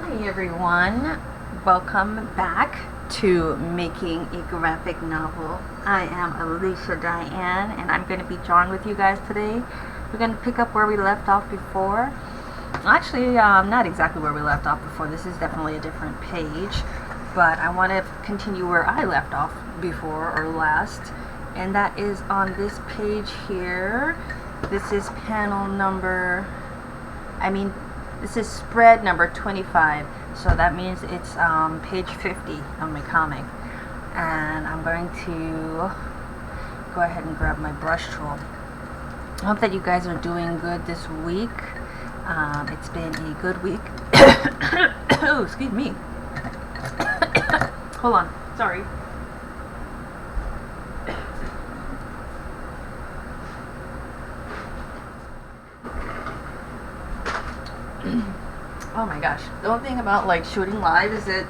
Hi everyone, welcome back to Making a Graphic Novel. I am Alicia Dianne and I'm going to be drawing with you guys today. We're going to pick up where we left off before. Actually, not exactly where we left off before. This is definitely a different page, but I want to continue where I left off before or last, and that is on this page here. This is panel number, this is spread number 25, so that means it's page 50 of my comic. And I'm going to go ahead and grab my brush tool. I hope that you guys are doing good this week. It's been a good week. Oh, excuse me. Hold on, sorry. Oh my gosh, the only thing about like shooting live is that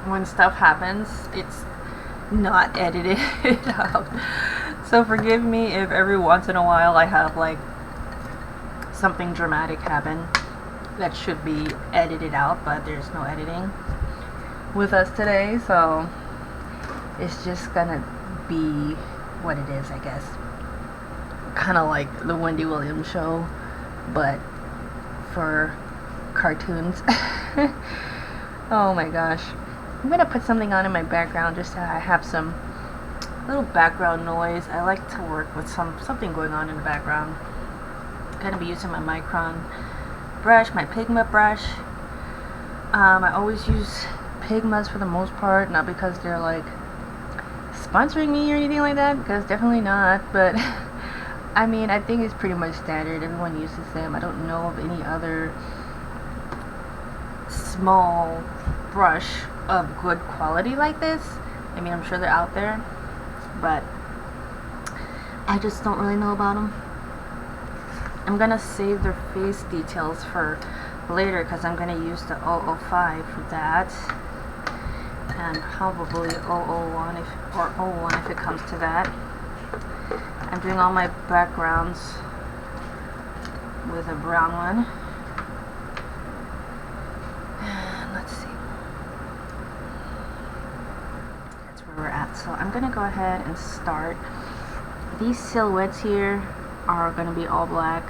when stuff happens, it's not edited out. So forgive me if every once in a while I have like something dramatic happen that should be edited out, but there's no editing with us today, so it's just gonna be what it is, I guess. Kind of like the Wendy Williams show, but for cartoons. Oh my gosh, I'm gonna put something on in my background just so I have some little background noise. I like to work with something going on in the background. I'm gonna be using my Micron brush, my Pigma brush. I always use Pigmas for the most part, not because they're like sponsoring me or anything like that, because definitely not, but I think it's pretty much standard. Everyone uses them. I don't know of any other small brush of good quality like this. I'm sure they're out there, but I just don't really know about them. I'm gonna save their face details for later because I'm gonna use the 005 for that, and probably 001 or 01 if it comes to that. I'm doing all my backgrounds with a brown one. And let's see. That's where we're at. So I'm gonna go ahead and start. These silhouettes here are gonna be all black.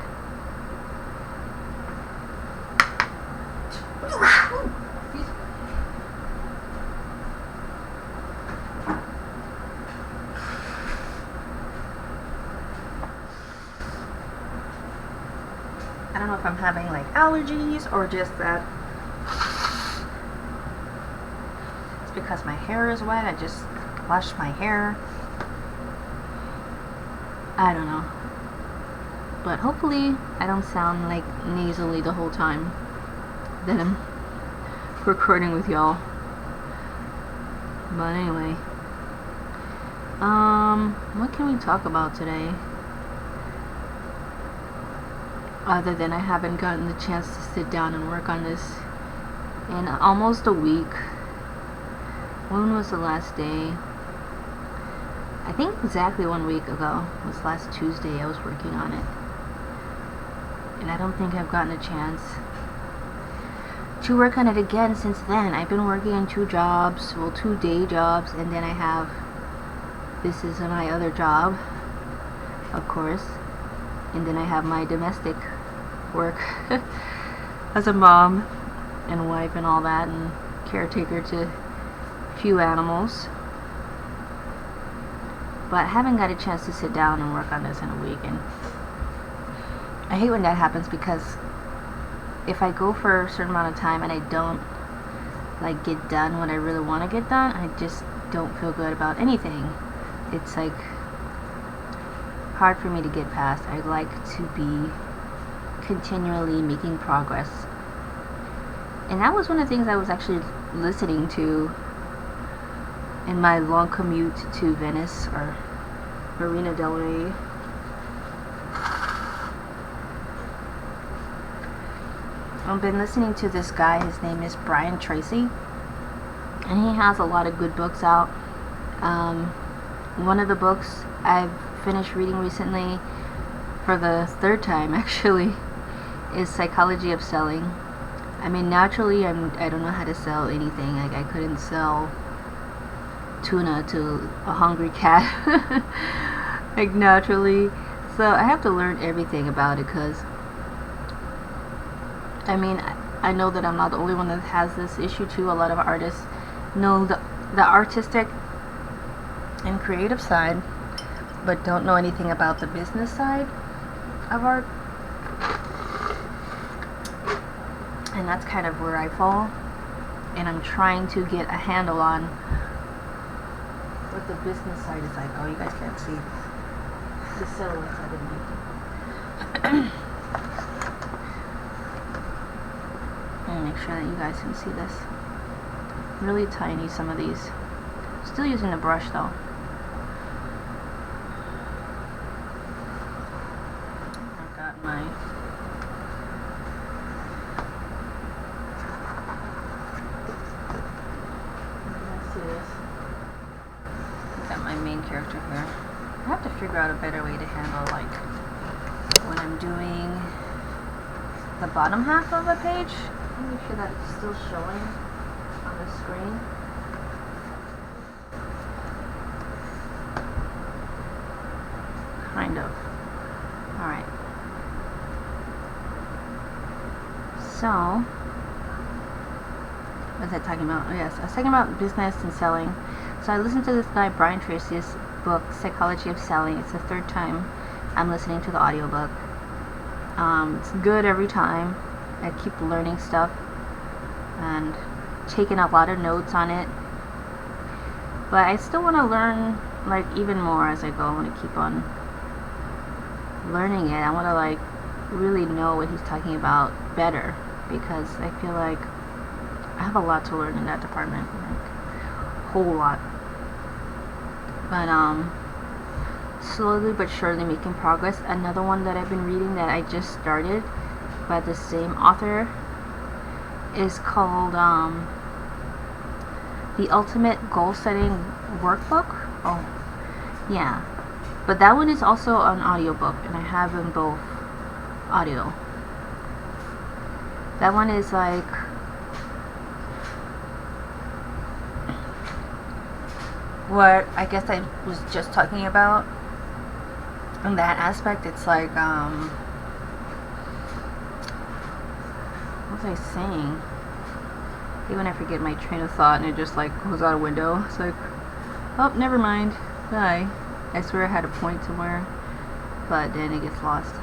I don't know if I'm having like allergies or just that it's because my hair is wet. I just washed my hair. I don't know. But hopefully I don't sound like nasally the whole time that I'm recording with y'all. But anyway. What can we talk about today? Other than I haven't gotten the chance to sit down and work on this in almost a week. When was the last day? I think exactly 1 week ago. It was last Tuesday I was working on it. And I don't think I've gotten a chance to work on it again since then. I've been working on 2 jobs, well, 2 day jobs, and then I have, this is my other job, of course. And then I have my domestic work as a mom and wife and all that, and caretaker to a few animals. But I haven't got a chance to sit down and work on this in a week, and I hate when that happens, because if I go for a certain amount of time and I don't like get done what I really want to get done, I just don't feel good about anything. It's like hard for me to get past. I like to be continually making progress, and that was one of the things I was actually listening to in my long commute to Venice or Marina del Rey. I've been listening to this guy. His name is Brian Tracy, and he has a lot of good books out. One of the books I've finished reading recently for the 3rd time actually is Psychology of Selling. I mean, naturally, I don't know how to sell anything. Like, I couldn't sell tuna to a hungry cat. Like, naturally. So I have to learn everything about it, because I mean, I know that I'm not the only one that has this issue too. A lot of artists know the artistic and creative side, but don't know anything about the business side of art. And that's kind of where I fall. And I'm trying to get a handle on what the business side is like. Oh, you guys can't see the silhouettes I didn't make. Let me make sure that you guys can see this. Really tiny, some of these. Still using the brush though. I've got my main character here. I have to figure out a better way to handle, like, when I'm doing the bottom half of a page. Let me make sure that it's still showing on the screen. Kind of. Alright. So, what was I talking about? Oh yes, I was talking about business and selling. So I listened to this guy, Brian Tracy's book, Psychology of Selling. It's the third time I'm listening to the audiobook. It's good every time. I keep learning stuff and taking a lot of notes on it. But I still want to learn, like, even more as I go. I want to keep on learning it. I want to, like, really know what he's talking about better, because I feel like I have a lot to learn in that department. Like, whole lot. But slowly but surely making progress. Another one that I've been reading that I just started by the same author is called The Ultimate Goal Setting Workbook. Oh yeah, but that one is also an audiobook, and I have them both audio. That one is like, what I guess I was just talking about in that aspect. It's like, what was I saying? Even when I forget my train of thought and it just like goes out a window. It's like, oh, never mind. Bye. I swear I had a point somewhere, but then it gets lost.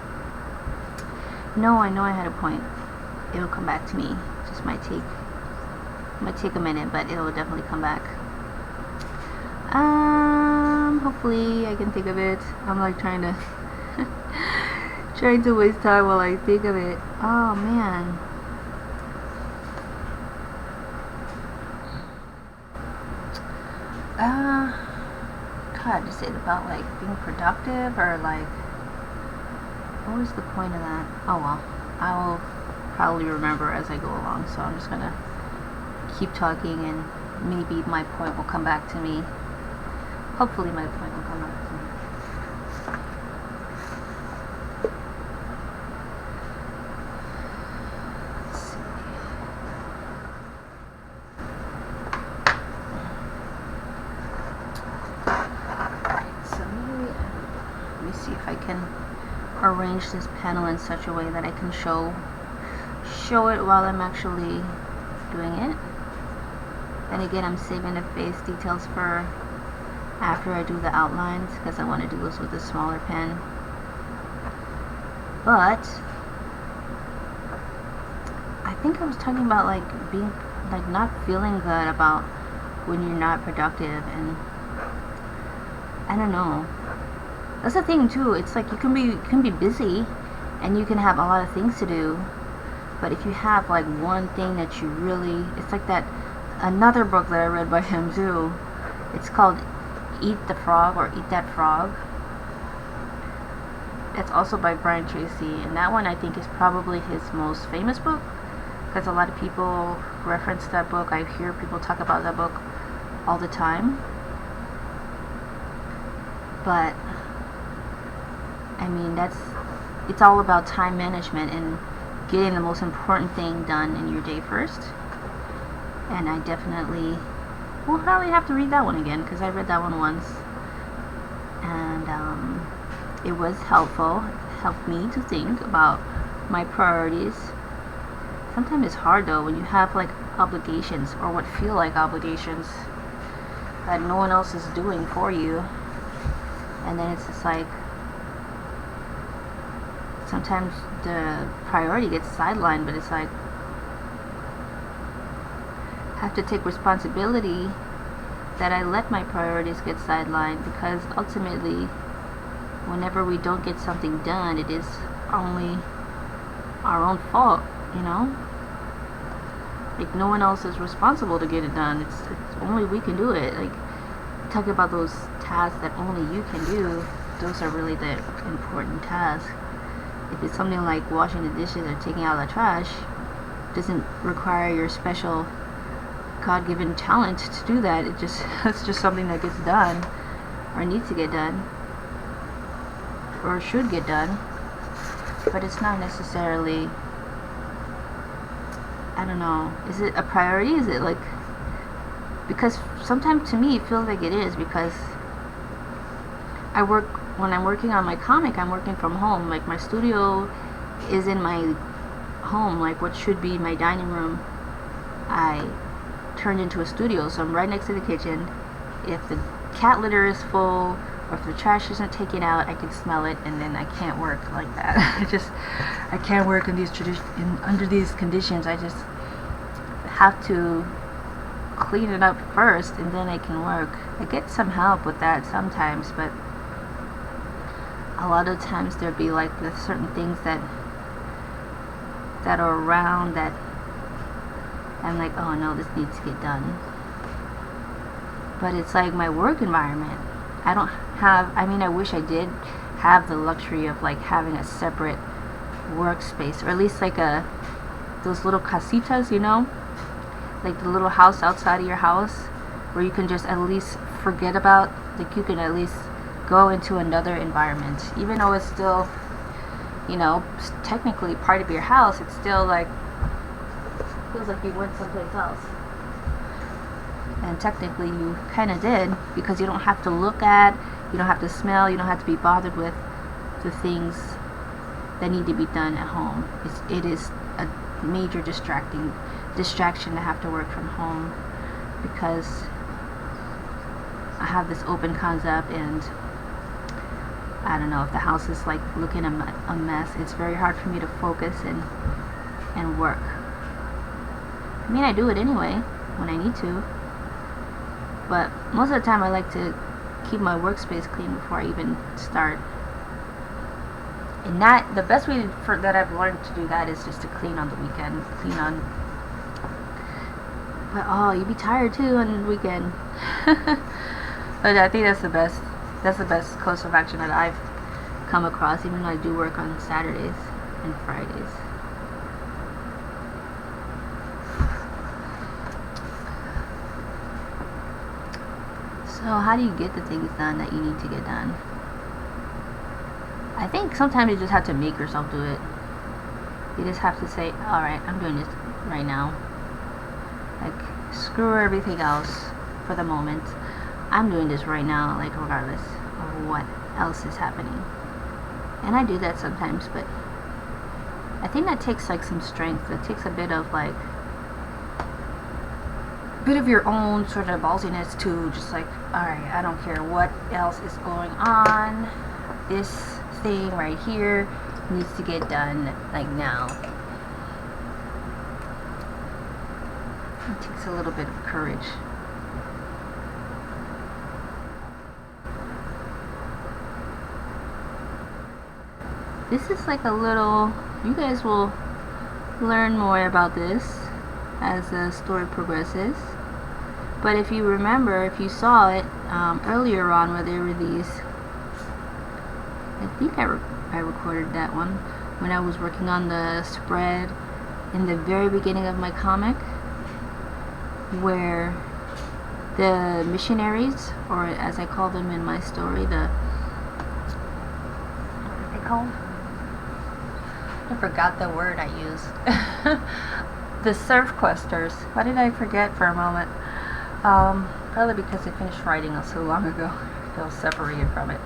No, I know I had a point. It'll come back to me. Just might take a minute, but it'll definitely come back. Hopefully I can think of it. I'm like trying to waste time while I think of it. Oh man. God, is it about like being productive, or like, what was the point of that? Oh well, I will probably remember as I go along, so I'm just gonna keep talking and maybe my point will come back to me. Hopefully my point will come back to me. Let's see. Alright, so maybe, let me see if I can arrange this panel in such a way that I can show it while I'm actually doing it. And again, I'm saving the face details for after I do the outlines, because I want to do this with a smaller pen. But I think I was talking about like being, like, not feeling good about when you're not productive, and I don't know. That's the thing too. It's like you can be busy and you can have a lot of things to do, but if you have like one thing that you really, it's like that another book that I read by him too. It's called Eat the Frog, or Eat That Frog. It's also by Brian Tracy, and that one I think is probably his most famous book, because a lot of people reference that book. I hear people talk about that book all the time. But I mean, it's all about time management, and getting the most important thing done in your day first. And I definitely will probably have to read that one again, because I read that one once, and it was helpful. It helped me to think about my priorities. Sometimes it's hard though when you have like obligations, or what feel like obligations, that no one else is doing for you, and then it's just like sometimes the priority gets sidelined, but it's like I have to take responsibility that I let my priorities get sidelined, because ultimately whenever we don't get something done, it is only our own fault, you know? Like, no one else is responsible to get it done. It's only we can do it. Like, talk about those tasks that only you can do. Those are really the important tasks. If it's something like washing the dishes or taking out the trash, it doesn't require your special God-given talent to do that. It's just something that gets done, or needs to get done, or should get done. But it's not necessarily, I don't know, is it a priority? Is it like, because sometimes to me it feels like it is, because when I'm working on my comic, I'm working from home. Like, my studio is in my home, like what should be my dining room, I turned into a studio, so I'm right next to the kitchen. If the cat litter is full, or if the trash isn't taken out, I can smell it, and then I can't work like that. I can't work in under these conditions. I just have to clean it up first, and then I can work. I get some help with that sometimes, but a lot of times there'd be like the certain things that are around that I'm like, oh no, this needs to get done. But it's like my work environment. I wish I did have the luxury of like having a separate workspace, or at least like those little casitas, you know, like the little house outside of your house, where you can just at least forget about, like you can at least go into another environment, even though it's still, you know, technically part of your house. It's still like feels like you went someplace else, and technically you kind of did, because you don't have to look at, you don't have to smell, you don't have to be bothered with the things that need to be done at home. It is a major distraction to have to work from home, because I have this open concept, and I don't know, if the house is like looking a mess, it's very hard for me to focus and work. I mean, I do it anyway when I need to, but most of the time I like to keep my workspace clean before I even start. And the best way that I've learned to do that is just to clean on the weekend. But oh, you'd be tired too on the weekend. But I think that's the best course of action that I've come across, even though I do work on Saturdays and Fridays. So how do you get the things done that you need to get done? I think sometimes you just have to make yourself do it. You just have to say, alright, I'm doing this right now. Like, screw everything else for the moment. I'm doing this right now, like, regardless of what else is happening. And I do that sometimes, but I think that takes like some strength. It takes a bit of your own sort of ballsiness to just like, alright, I don't care what else is going on, this thing right here needs to get done like now. It takes a little bit of courage. This is like a little, you guys will learn more about this as the story progresses. But if you remember, if you saw it earlier on where there were these, I think I recorded that one when I was working on the spread in the very beginning of my comic, where the missionaries, or as I call them in my story, what are they called? I forgot the word I used. The surf questers. Why did I forget for a moment? Probably because I finished writing it so long ago. I feel separated from it.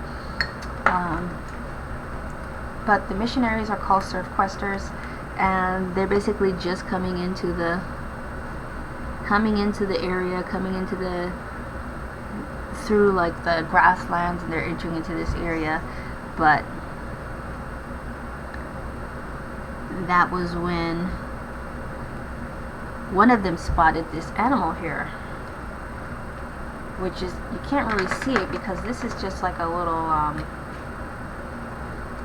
But the missionaries are called surf questers, and they're basically just coming into the area, through like the grasslands, and they're entering into this area. But that was when one of them spotted this animal here, which is, you can't really see it because this is just like a little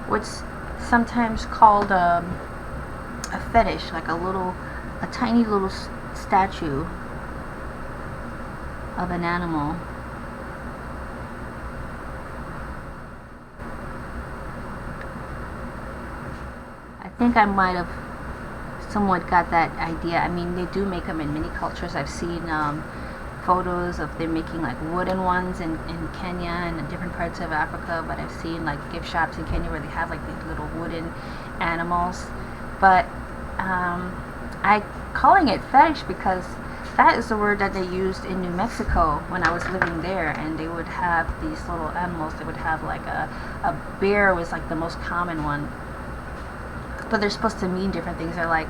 what's sometimes called a fetish, like a tiny little statue of an animal. I think I might have somewhat got that idea. I mean, they do make them in many cultures. I've seen photos of them making like wooden ones in Kenya and in different parts of Africa, but I've seen like gift shops in Kenya where they have like these little wooden animals. But I calling it fetish because that is the word that they used in New Mexico when I was living there, and they would have these little animals. They would have like a bear was like the most common one, but they're supposed to mean different things. They're like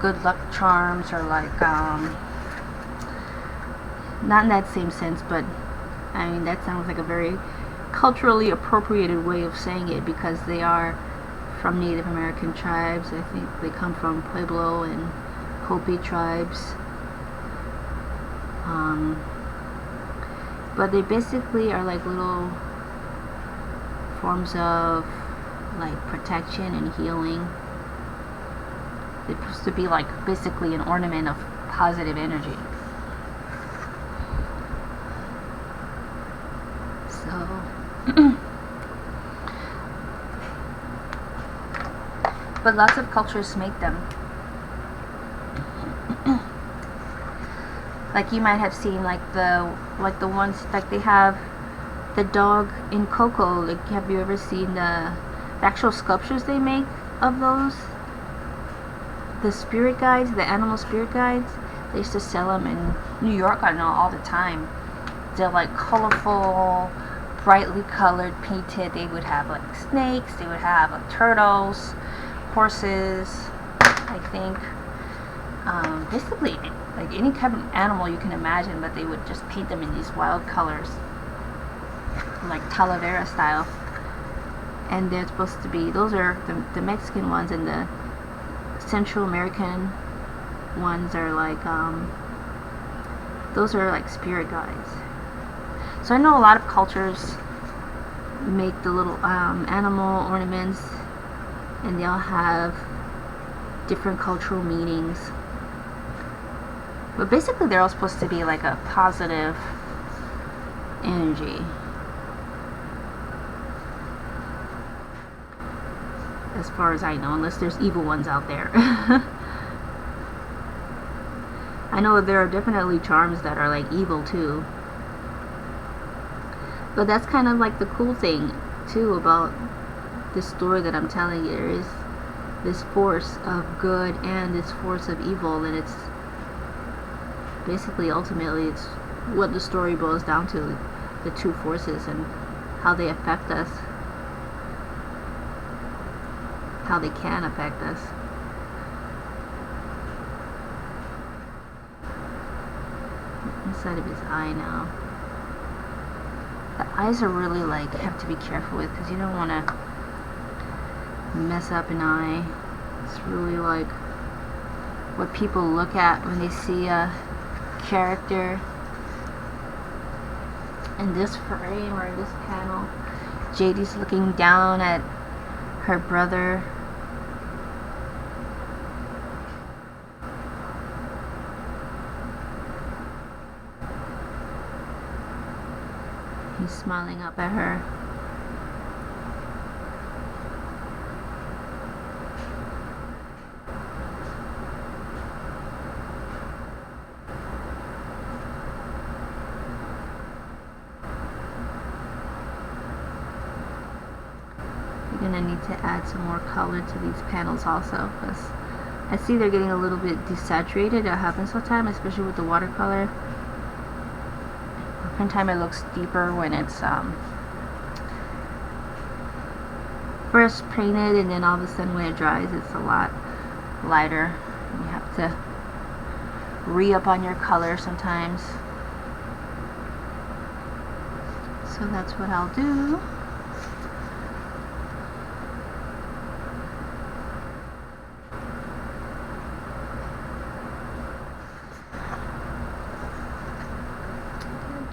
good luck charms, or like not in that same sense, but I mean that sounds like a very culturally appropriated way of saying it, because they are from Native American tribes. I think they come from Pueblo and Hopi tribes. But they basically are like little forms of like protection and healing. They're supposed to be like basically an ornament of positive energy. So but lots of cultures make them. Like you might have seen like the ones like they have the dog in Coco. Like, have you ever seen the actual sculptures they make of those? The spirit guides, the animal spirit guides. They used to sell them in New York, I know, all the time. They're like colorful, brightly colored, painted. They would have like snakes. They would have like turtles, horses, I think. Basically like any kind of animal you can imagine, but they would just paint them in these wild colors, like Talavera style. And they're supposed to be, those are the Mexican ones, and the Central American ones are like those are like spirit guides. So I know a lot of cultures make the little animal ornaments, and they all have different cultural meanings. But basically they're all supposed to be like a positive energy. As far as I know, unless there's evil ones out there. I know there are definitely charms that are like evil too. But that's kind of like the cool thing too about this story that I'm telling you. There is this force of good and this force of evil, and it's basically, ultimately, it's what the story boils down to, the two forces and how they affect us, how they can affect us. Inside of his eye now. The eyes are really like, have to be careful with, because you don't want to mess up an eye. It's really like what people look at when they see a character. In this frame or in this panel, Jaydi's looking down at her brother. He's smiling up at her. You gonna need to add some more color to these panels also, because I see they're getting a little bit desaturated. That happens sometimes, especially with the watercolor. Sometimes it looks deeper when it's first painted, and then all of a sudden when it dries it's a lot lighter. You have to re-up on your color sometimes. So that's what I'll do.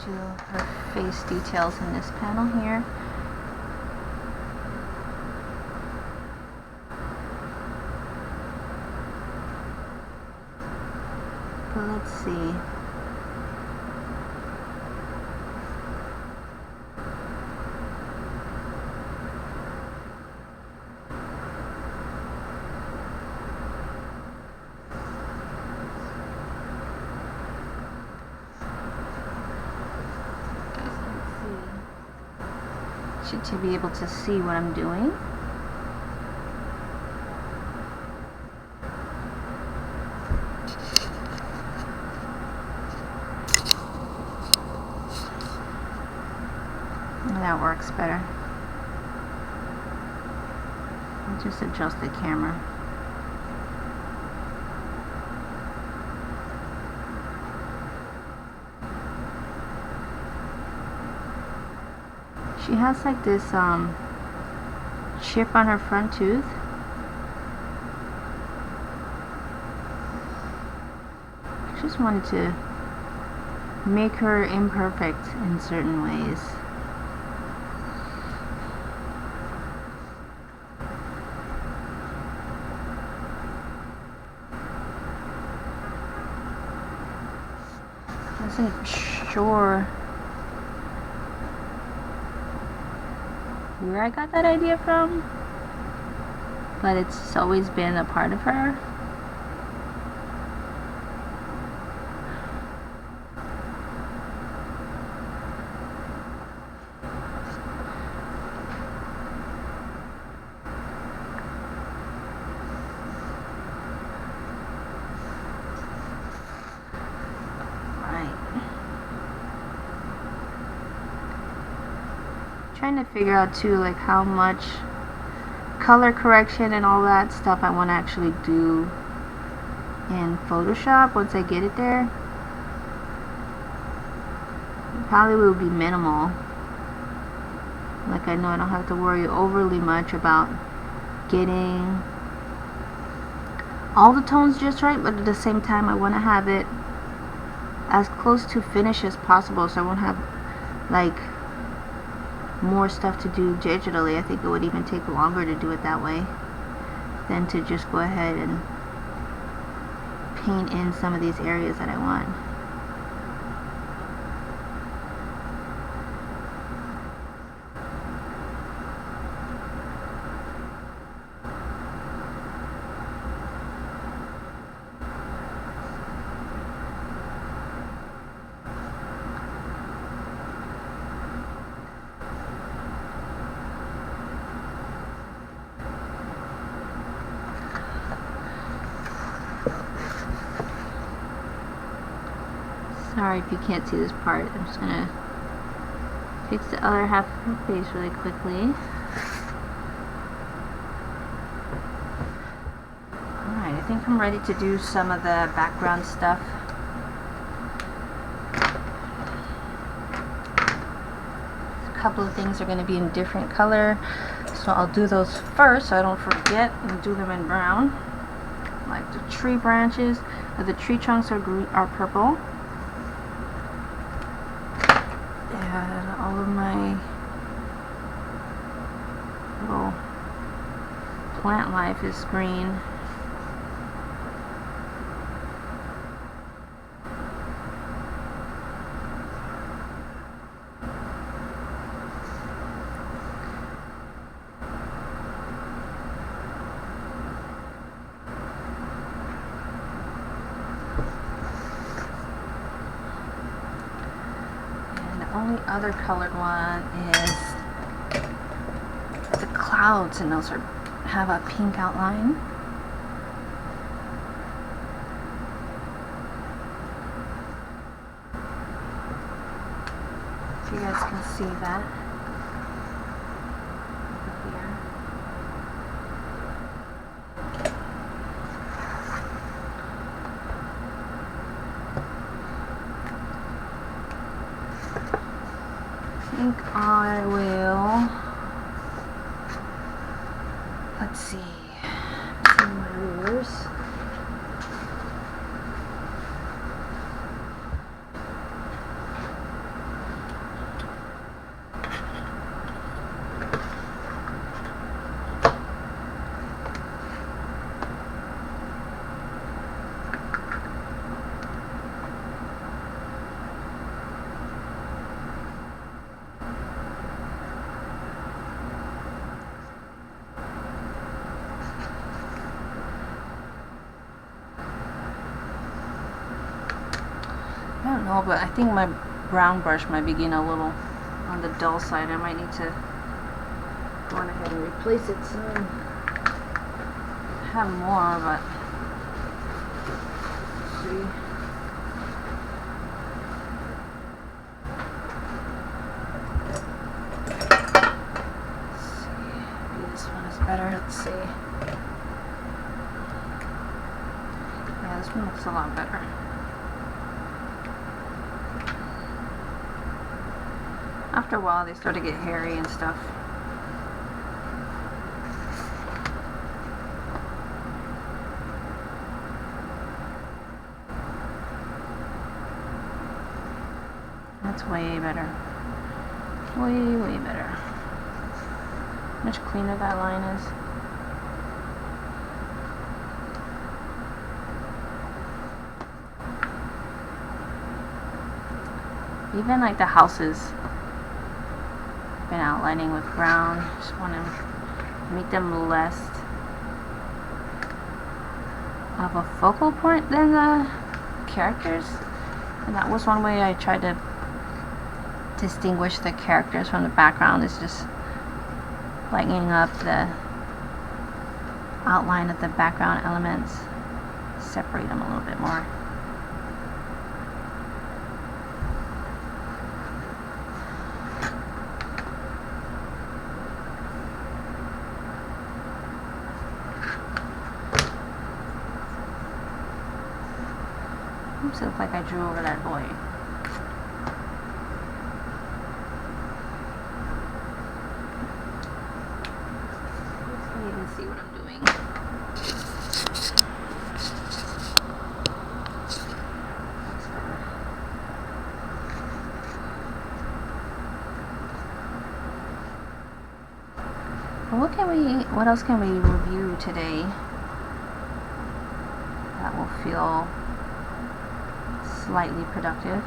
Do her face details in this panel here. But let's see. To be able to see what I'm doing. That works better. I'll just adjust the camera. She has like this chip on her front tooth. I just wanted to make her imperfect in certain ways. I wasn't sure where I got that idea from, but it's always been a part of her. Trying to figure out too, like how much color correction and all that stuff I want to actually do in Photoshop once I get it there. It probably will be minimal. Like I know I don't have to worry overly much about getting all the tones just right, but at the same time I want to have it as close to finish as possible, so I won't have like more stuff to do digitally. I think it would even take longer to do it that way than to just go ahead and paint in some of these areas that I want. Sorry if you can't see this part. I'm just gonna fix the other half of her face really quickly. Alright, I think I'm ready to do some of the background stuff. A couple of things are going to be in different color, so I'll do those first so I don't forget, and do them in brown. Like the tree branches, the tree trunks are purple. All of my little plant life is green. Only other colored one is the cloud clouds, and those have a pink outline. So you guys can see that over here. I think I will, let's see my rulers. I don't know, but I think my brown brush might be getting a little on the dull side. I might need to go on ahead and replace it soon. I have more, but see. Let's see. Maybe this one is better. Let's see. Yeah, this one looks a lot better. After a while, they start to get hairy and stuff. That's way better. Way, way better. Much cleaner that line is. Even like the houses, been outlining with brown. Just want to make them less of a focal point than the characters, and that was one way I tried to distinguish the characters from the background, is just lightening up the outline of the background elements, separate them a little bit more. Oops, it looked like I drew over that boy. I can't even see what I'm doing. Well, what else can we review today that will feel slightly productive?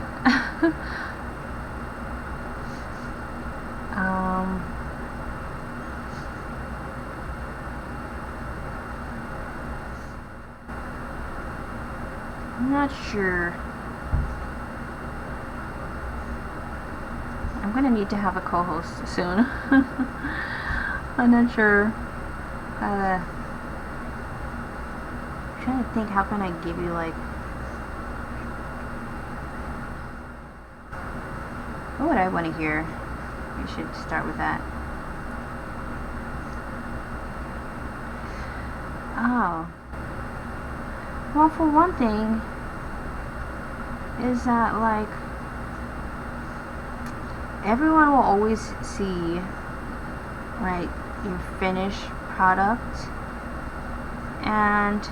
I'm not sure. I'm gonna need to have a co-host soon. I'm not sure how to. I'm trying to think, how can I give you like, what would I want to hear? We should start with that. Oh. Well, for one thing, is that like, everyone will always see, right, your finished product. And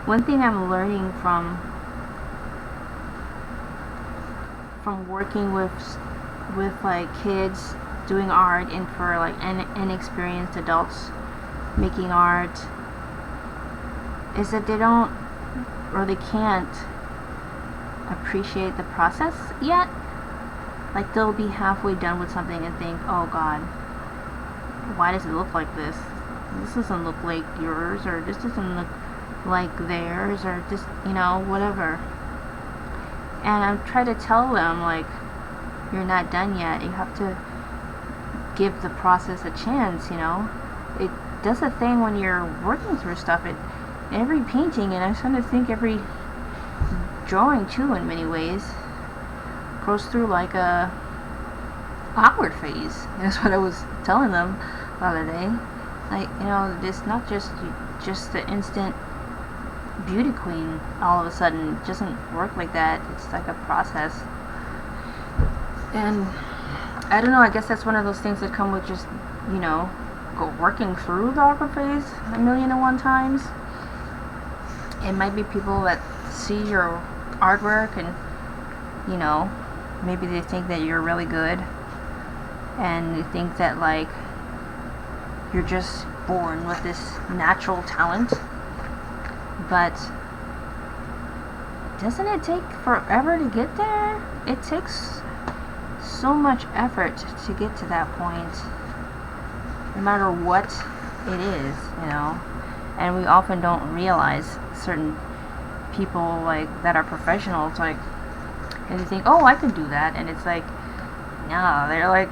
one thing I'm learning from working with like kids doing art, and for like inexperienced adults making art, is that they don't, or they can't appreciate the process yet. Like, they'll be halfway done with something and think, oh god, why does it look like this? This doesn't look like yours, or this doesn't look like theirs, or just, you know, whatever. And I'm trying to tell them, like, you're not done yet. You have to give the process a chance, you know. It does a thing when you're working through stuff. Every painting, and I'm starting to think every drawing too, in many ways, goes through like a awkward phase. And that's what I was telling them the other day. Like, you know, it's not just the instant beauty queen all of a sudden. It doesn't work like that. It's like a process. And I don't know, I guess that's one of those things that come with just, you know, working through the awkward phase 1,000,001 times. It might be people that see your artwork and, you know, maybe they think that you're really good, and they think that like you're just born with this natural talent. But doesn't it take forever to get there? It takes so much effort to get to that point, no matter what it is, you know. And we often don't realize certain people like that are professionals, like, and you think, oh, I can do that, and it's like, no, they're like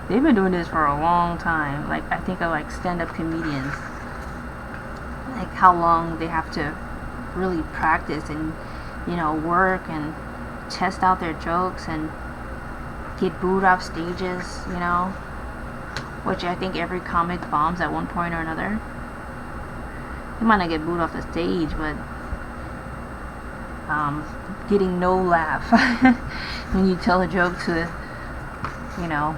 they've been doing this for a long time. Like, I think of like stand-up comedians, like how long they have to really practice and, you know, work and test out their jokes and get booed off stages, you know, which I think every comic bombs at one point or another. You might not get booed off the stage, but getting no laugh when you tell a joke to, you know,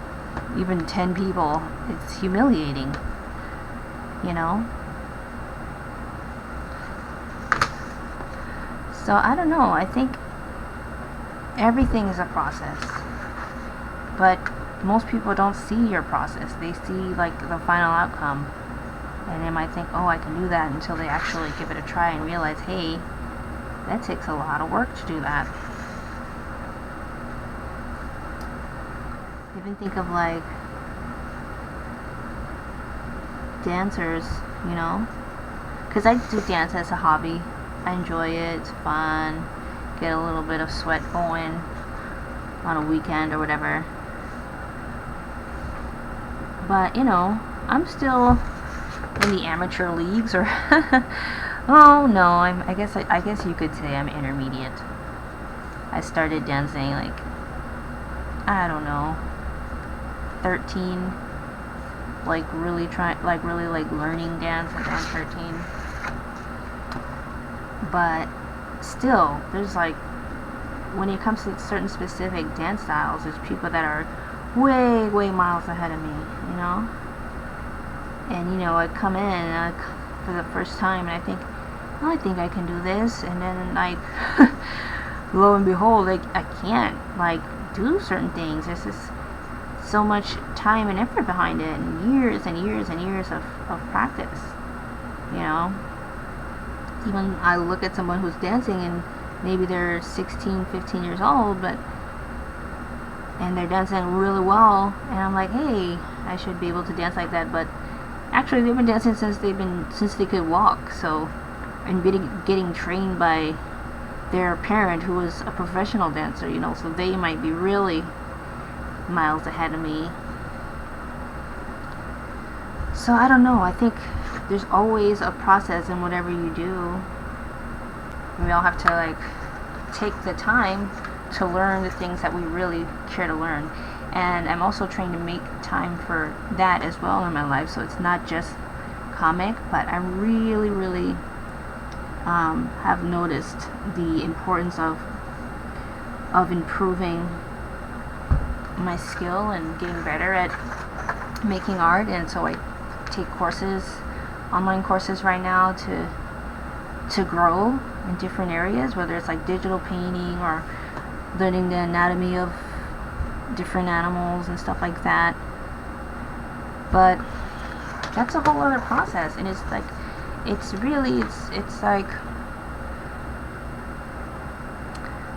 even 10 people, it's humiliating, you know. So I don't know, I think everything is a process, but most people don't see your process. They see like the final outcome, and they might think, oh, I can do that, until they actually give it a try and realize, hey, that takes a lot of work to do that. Even think of like dancers, you know, because I do dance as a hobby. I enjoy it, it's fun, get a little bit of sweat going on a weekend or whatever. But, you know, I'm still in the amateur leagues, or oh no, I guess you could say I'm intermediate. I started dancing like, I don't know, 13, like really learning dance at 13. But still, there's like, when it comes to certain specific dance styles, there's people that are way miles ahead of me, you know. And, you know, I come in for the first time and I think, oh, I think I can do this, and then like lo and behold, like, I can't like do certain things. There's just so much time and effort behind it, and years and years and years of practice, you know. Even I look at someone who's dancing and maybe they're 16, 15 years old, and they're dancing really well, and I'm like, hey, I should be able to dance like that. But actually, they've been dancing since they could walk. So, and getting trained by their parent who was a professional dancer, you know. So they might be really miles ahead of me. So I don't know. I think there's always a process in whatever you do. We all have to like take the time to learn the things that we really care to learn. And I'm also trying to make time for that as well in my life. So it's not just comic, but I really have noticed the importance of improving my skill and getting better at making art. And so I take courses, online courses right now to grow in different areas, whether it's like digital painting or learning the anatomy of different animals and stuff like that. But that's a whole other process, and it's like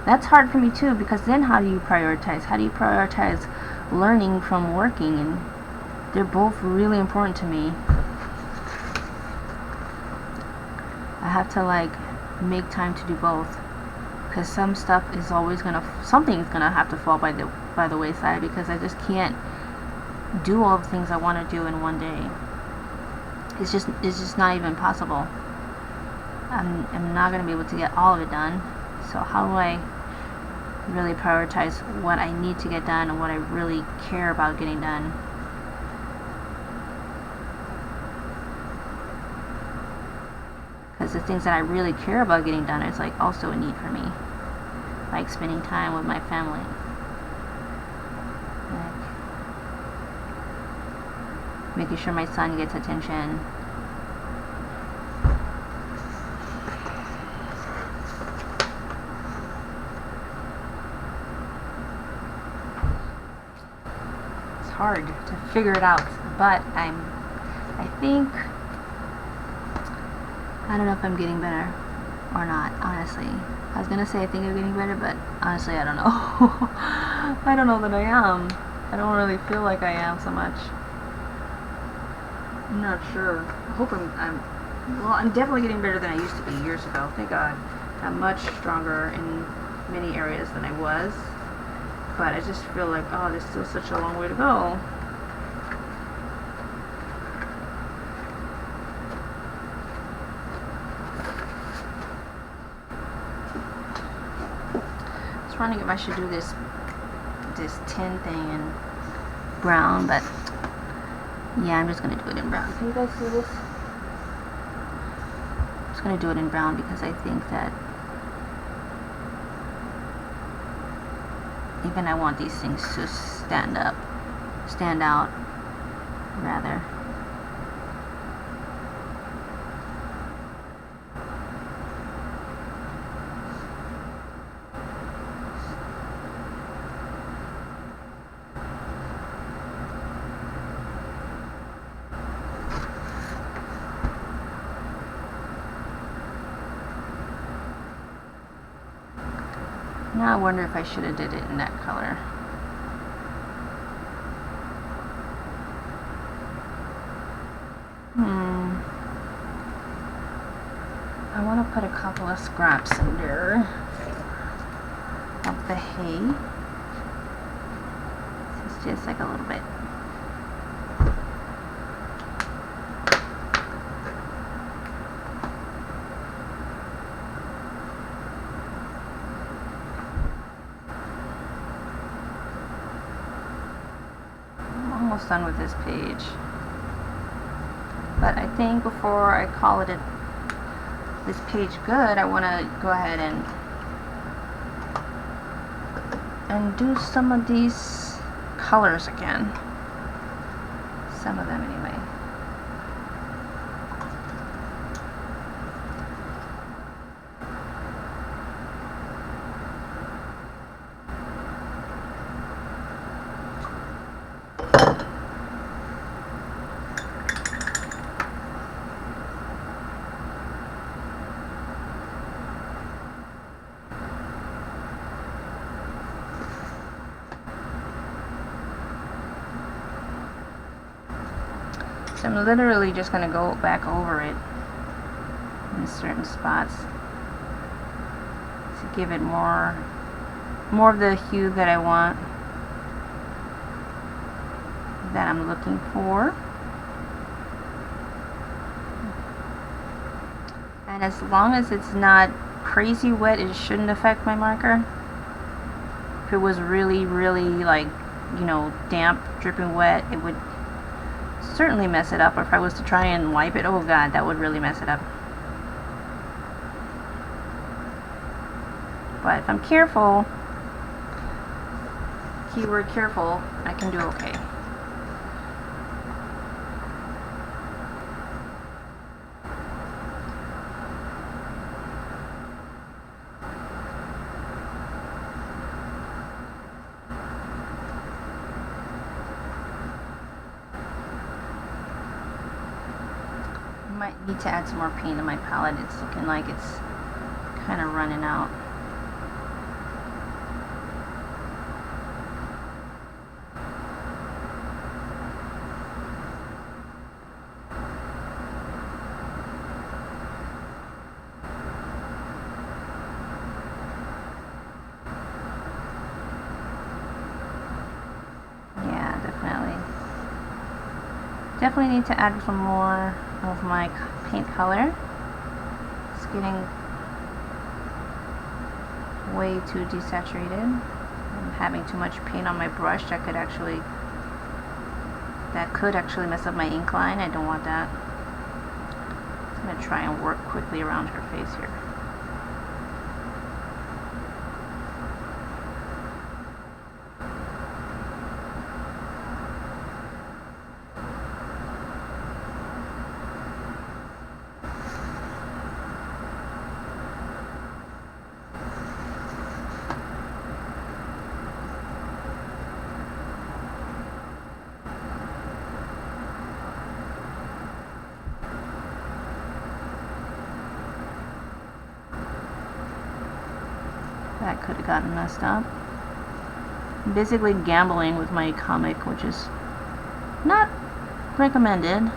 that's hard for me too, because then how do you prioritize learning from working? And they're both really important to me. I have to like make time to do both, because something's gonna have to fall by the wayside, because I just can't do all the things I want to do in one day. It's just not even possible. I'm not going to be able to get all of it done. So how do I really prioritize what I need to get done and what I really care about getting done? Because the things that I really care about getting done is like also a need for me, like spending time with my family, like making sure my son gets attention. It's hard to figure it out, but I think, I don't know if I'm getting better or not, honestly. I was gonna say I think I'm getting better, but honestly I don't know. I don't know that I am. I don't really feel like I am so much. I'm not sure. I hope I'm definitely getting better than I used to be years ago. Thank God. I'm much stronger in many areas than I was. But I just feel like, oh, there's still such a long way to go. I was wondering if I should do this tin thing in brown, but yeah, I'm just gonna do it in brown. Can you guys see this? I'm just gonna do it in brown because I think that even I want these things to stand out rather. Now I wonder if I should have did it in that color. I want to put a couple of scraps in there of the hay. It's just like a little bit. Done with this page, but I think before I call it this page good, I want to go ahead and do some of these colors again, some of them anyway. So I'm literally just going to go back over it in certain spots to give it more of the hue that I want, that I'm looking for. And as long as it's not crazy wet, it shouldn't affect my marker. If it was really, really like, you know, damp, dripping wet, it would certainly mess it up. Or if I was to try and wipe it, oh god, that would really mess it up. But if I'm careful, keyword careful, I can do okay. Might need to add some more paint in my palette. It's looking like it's kind of running out. Yeah, definitely. Definitely need to add some more of my paint color. It's getting way too desaturated. I'm having too much paint on my brush. That could actually mess up my ink line. I don't want that. I'm going to try and work quickly around her face here. That could have gotten messed up. I'm basically gambling with my comic, which is not recommended.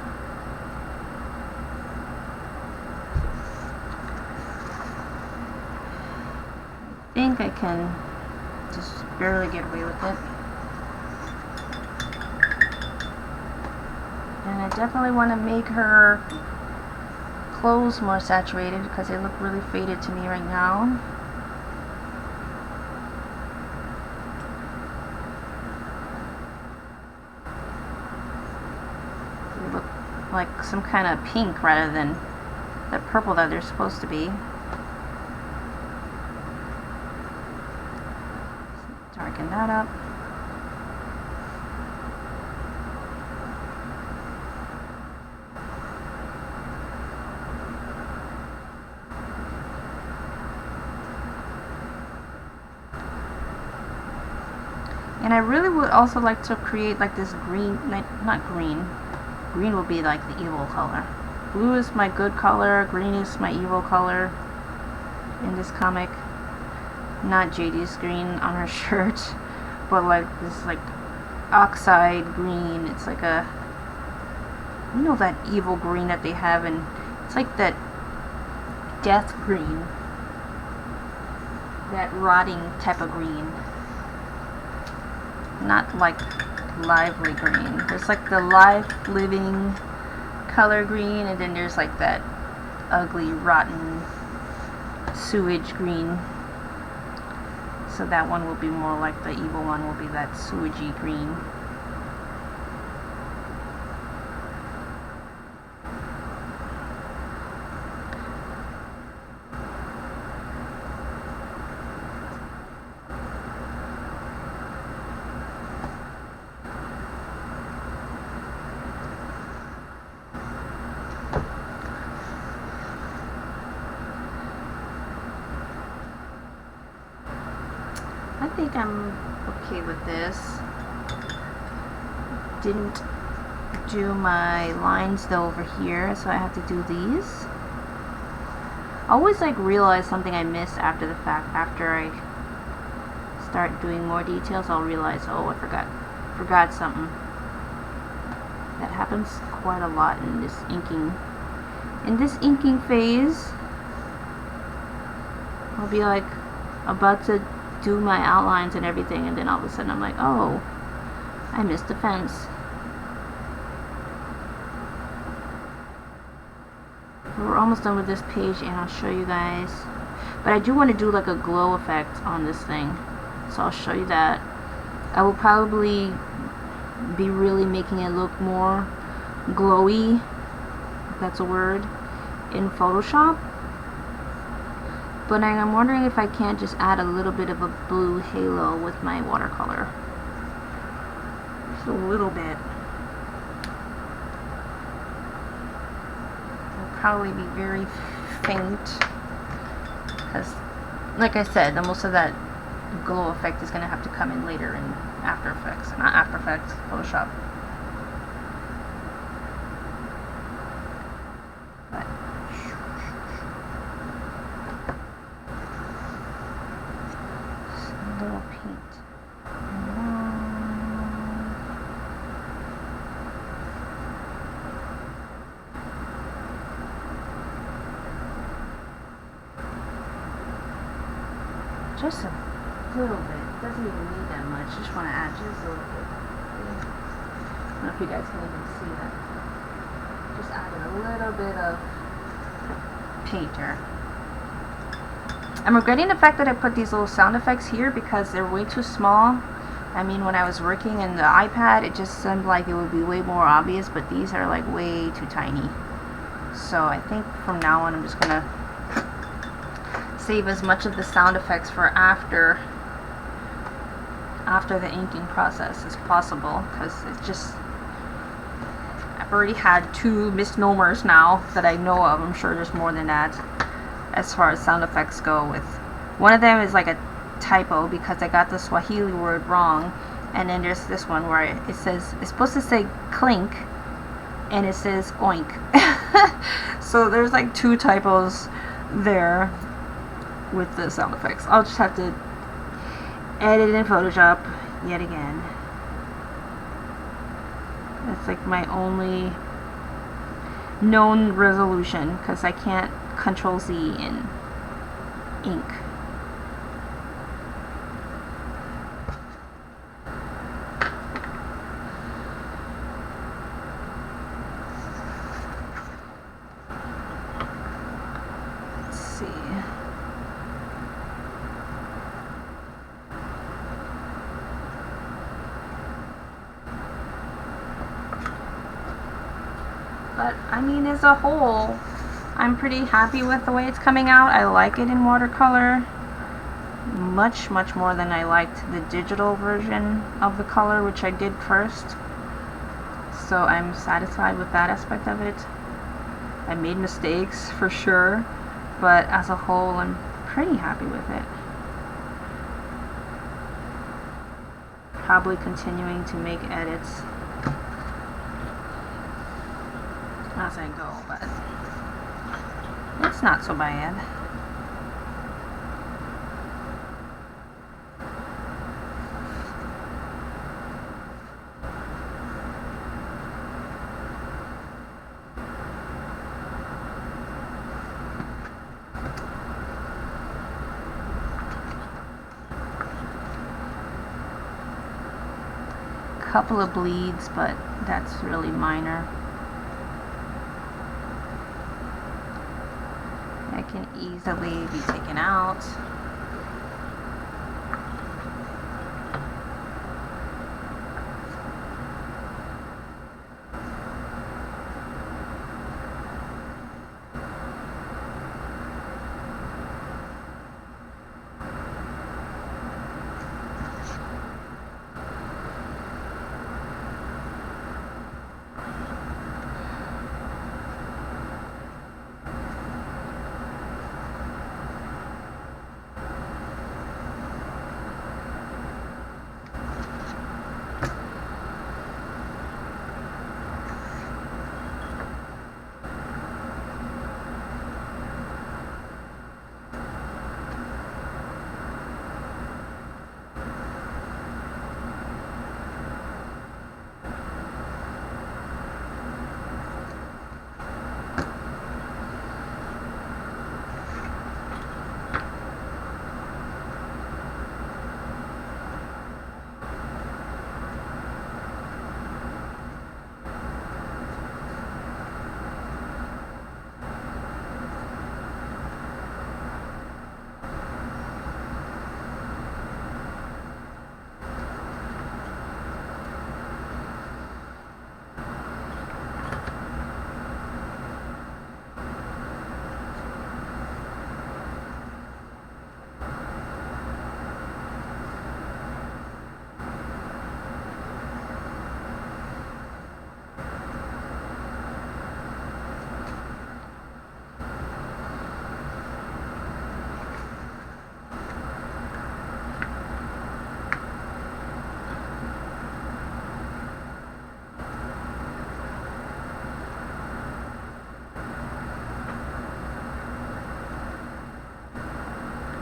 I think I can just barely get away with it. And I definitely want to make her clothes more saturated because they look really faded to me right now. They look like some kind of pink rather than the purple that they're supposed to be. Darken that up. And I really would also like to create like this green, not green. Green will be like the evil color. Blue is my good color, green is my evil color in this comic. Not Jaydi's green on her shirt, but like this like oxide green. It's like a, you know, that evil green that they have, and it's like that death green, that rotting type of green. Not like lively green. There's like the live living color green, and then there's like that ugly rotten sewage green. So that one will be more like the evil one will be that sewagey green. I think I'm okay with this. Didn't do my lines though over here, so I have to do these. I always like realize something I missed after the fact. After I start doing more details, I'll realize, oh, I forgot something. That happens quite a lot in this inking. In this inking phase, I'll be like about to do my outlines and everything, and then all of a sudden I'm like, oh, I missed the fence. We're almost done with this page, and I'll show you guys. But I do want to do like a glow effect on this thing, so I'll show you that. I will probably be really making it look more glowy, if that's a word, in Photoshop. But I'm wondering if I can't just add a little bit of a blue halo with my watercolor. Just a little bit. It'll probably be very faint, because, like I said, most of that glow effect is going to have to come in later in After Effects. Not After Effects, Photoshop. But a little paint. Just a little bit. Doesn't even need that much. Just want to add just a little bit. don't know if you guys can even see that. Just added a little bit of painter. I'm regretting the fact that I put these little sound effects here because they're way too small. I mean, when I was working in the iPad, it just seemed like it would be way more obvious, but these are like way too tiny. So I think from now on I'm just gonna save as much of the sound effects for after the inking process as possible, because it's just, I've already had 2 misnomers now that I know of. I'm sure there's more than that as far as sound effects go. With one of them is like a typo because I got the Swahili word wrong, and then there's this one where it says, it's supposed to say clink and it says oink. So there's like 2 typos there with the sound effects. I'll just have to edit in Photoshop yet again. That's like my only known resolution, because I can't Control Z in ink. Let's see. But I mean, as a whole, I'm pretty happy with the way it's coming out. I like it in watercolor much more than I liked the digital version of the color, which I did first. So I'm satisfied with that aspect of it. I made mistakes for sure, but as a whole I'm pretty happy with it. Probably continuing to make edits as I go, but it's not so bad. Couple of bleeds, but that's really minor. That can easily be taken out.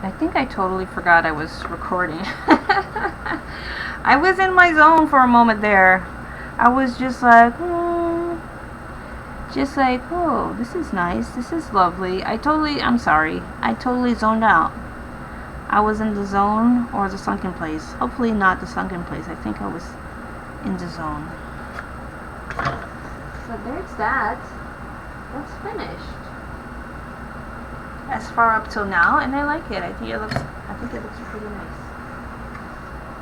I think I totally forgot I was recording. I was in my zone for a moment there. I was just like, oh, this is nice, this is lovely. I'm sorry, I totally zoned out. I was in the zone or the sunken place. Hopefully not the sunken place. I think I was in the zone. So there's that. That's finished. As far up till now, and I like it. I think it looks pretty nice.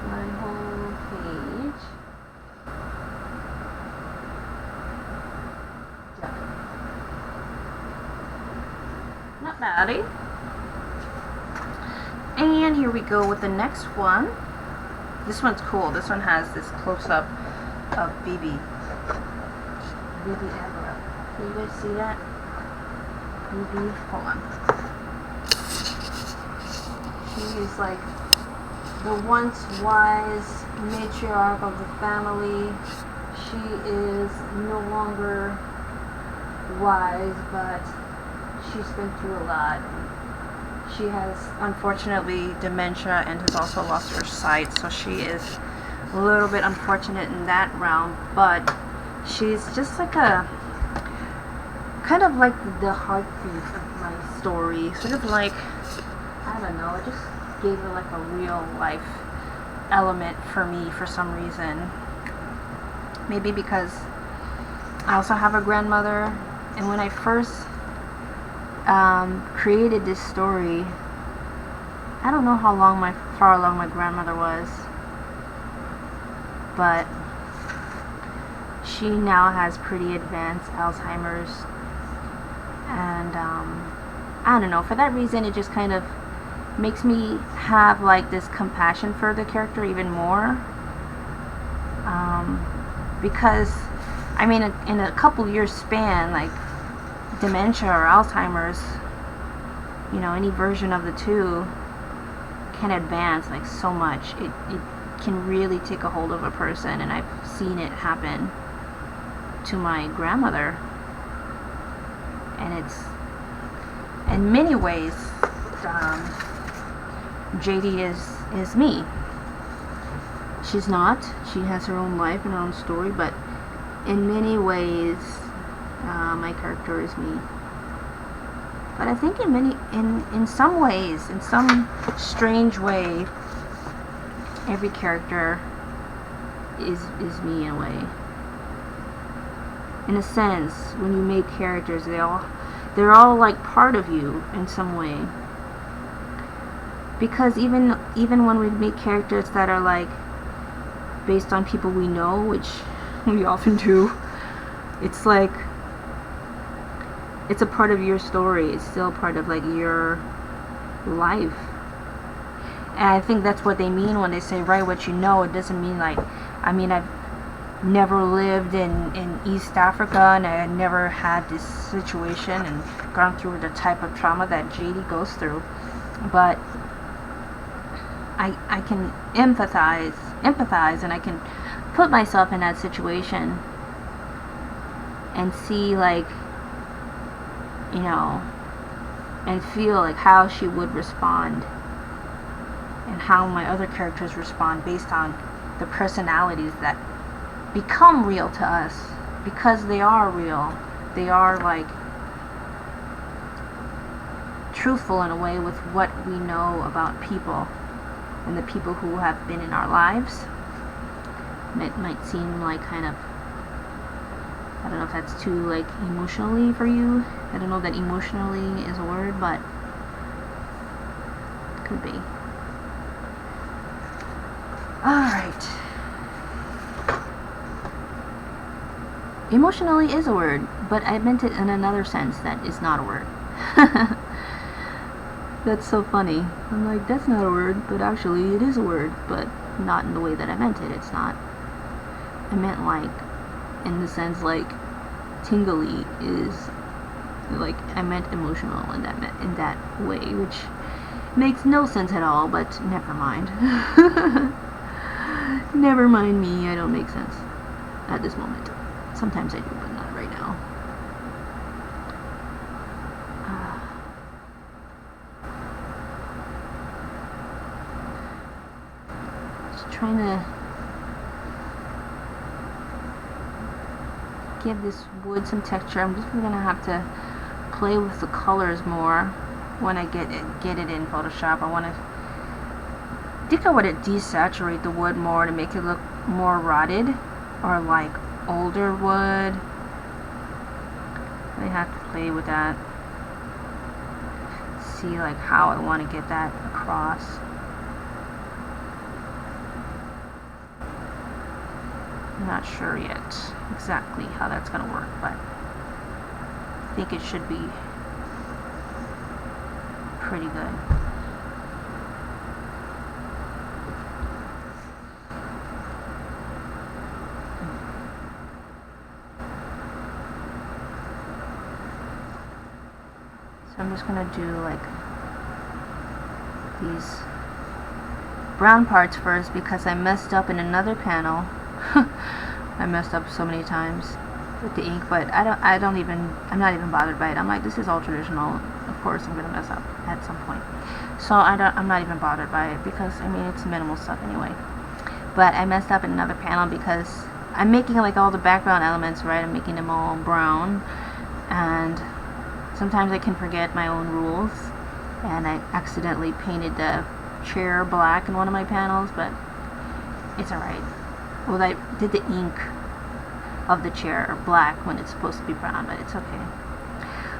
My whole page. Done. Not bad, eh? And here we go with the next one. This one's cool. This one has this close-up of Bibi Agra. Can you guys see that? Bibi, hold on. She is like the once wise matriarch of the family. She is no longer wise, but she's been through a lot. She has, unfortunately, dementia and has also lost her sight, so she is a little bit unfortunate in that realm, but she's just like a, kind of like the heartbeat of my story, sort of like, I don't know, it just gave her like a real life element for me for some reason. Maybe because I also have a grandmother, and when I first created this story, I don't know how far along my grandmother was, but she now has pretty advanced Alzheimer's, and I don't know, for that reason it just kind of makes me have like this compassion for the character even more, because I mean in a couple years span, like dementia or Alzheimer's, you know, any version of the two can advance like so much. It can really take a hold of a person, and I've seen it happen to my grandmother, and it's in many ways Jaydi is me. She's not. She has her own life and her own story, but in many ways my character is me. But I think in some ways, in some strange way, every character is me in a way. In a sense, when you make characters, they're all like part of you in some way. Because even when we make characters that are like based on people we know, which we often do, it's like it's a part of your story. It's still part of like your life. And I think that's what they mean when they say write what you know. It doesn't mean like, I mean, I've never lived in East Africa, and I never had this situation and gone through the type of trauma that Jaydi goes through, but I can empathize, and I can put myself in that situation and see, like, you know, and feel like how she would respond and how my other characters respond based on the personalities that become real to us, because they are real. They are like truthful in a way with what we know about people and the people who have been in our lives. It might seem like kind of, I don't know if that's too like emotionally for you. I don't know if that emotionally is a word, but it could be. Alright. Emotionally is a word, but I meant it in another sense that is not a word. That's so funny. I'm like, that's not a word, but actually it is a word, but not in the way that I meant it. It's not. I meant like, in the sense like, tingly is, like, I meant emotional in that way, which makes no sense at all, but never mind. Never mind me, I don't make sense at this moment. Sometimes I do, but not right now. Just trying to give this wood some texture. I'm just gonna have to play with the colors more when I get it in Photoshop. I think I want to desaturate the wood more to make it look more rotted, or like older wood, I have to play with that. See like how I want to get that across. I'm not sure yet exactly how that's going to work, but I think it should be pretty good. So I'm just going to do like these brown parts first because I messed up in another panel. I messed up so many times with the ink, but I'm not even bothered by it. I'm like, this is all traditional. Of course I'm gonna mess up at some point. So I'm not even bothered by it because I mean it's minimal stuff anyway. But I messed up in another panel because I'm making like all the background elements, right? I'm making them all brown, and sometimes I can forget my own rules, and I accidentally painted the chair black in one of my panels, but it's alright. Well, I did the ink of the chair black when it's supposed to be brown, but it's okay.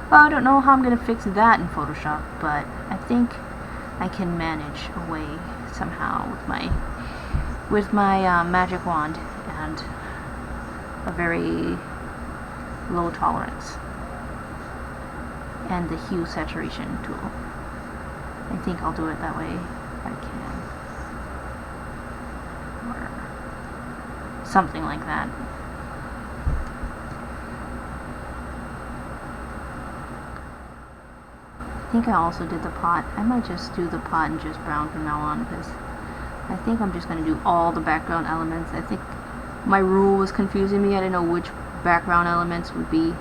Well, I don't know how I'm going to fix that in Photoshop, but I think I can manage a way somehow with my magic wand and a very low tolerance and the hue saturation tool. I think I'll do it that way if I can. Or something like that. I think I also did the pot. I might just do the pot and just brown from now on because I think I'm just going to do all the background elements. I think my rule was confusing me. I didn't know which background elements would be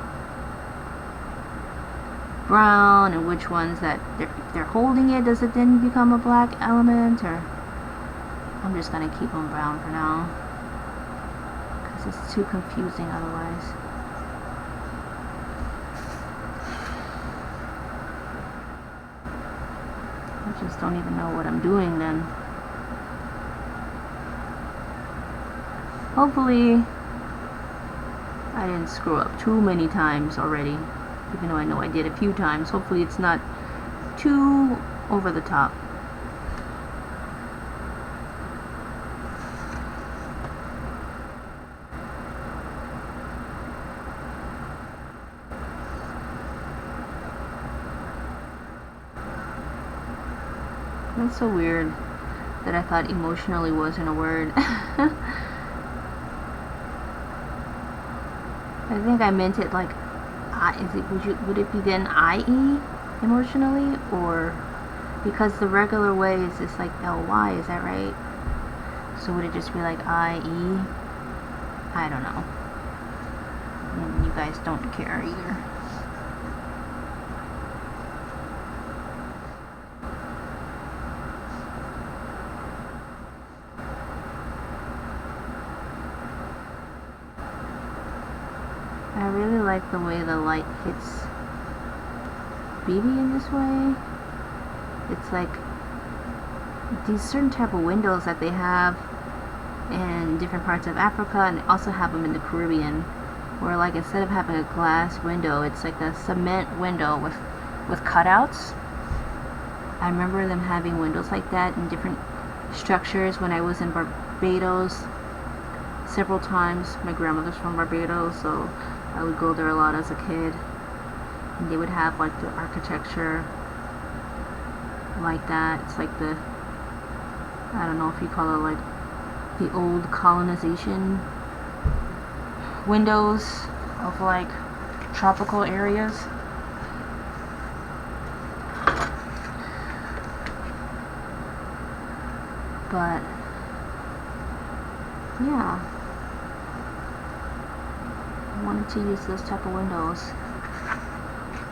brown and which ones that if they're holding it, does it then become a black element? Or I'm just going to keep them brown for now because it's too confusing otherwise. I just don't even know what I'm doing then. Hopefully I didn't screw up too many times already, even though I know I did a few times. Hopefully it's not too over the top. That's so weird that I thought emotionally wasn't a word. I think I meant it like, would it be then IE emotionally, or because the regular way is just like LY, is that right? So would it just be like IE? I don't know. And you guys don't care either. I really like the way the light hits BB in this way. It's like these certain type of windows that they have in different parts of Africa, and they also have them in the Caribbean, where like instead of having a glass window, it's like a cement window with cutouts. I remember them having windows like that in different structures when I was in Barbados several times. My grandmother's from Barbados, so I would go there a lot as a kid, and they would have like the architecture like that. It's like the, I don't know if you call it like the old colonization windows of like tropical areas. But yeah, I wanted to use those type of windows,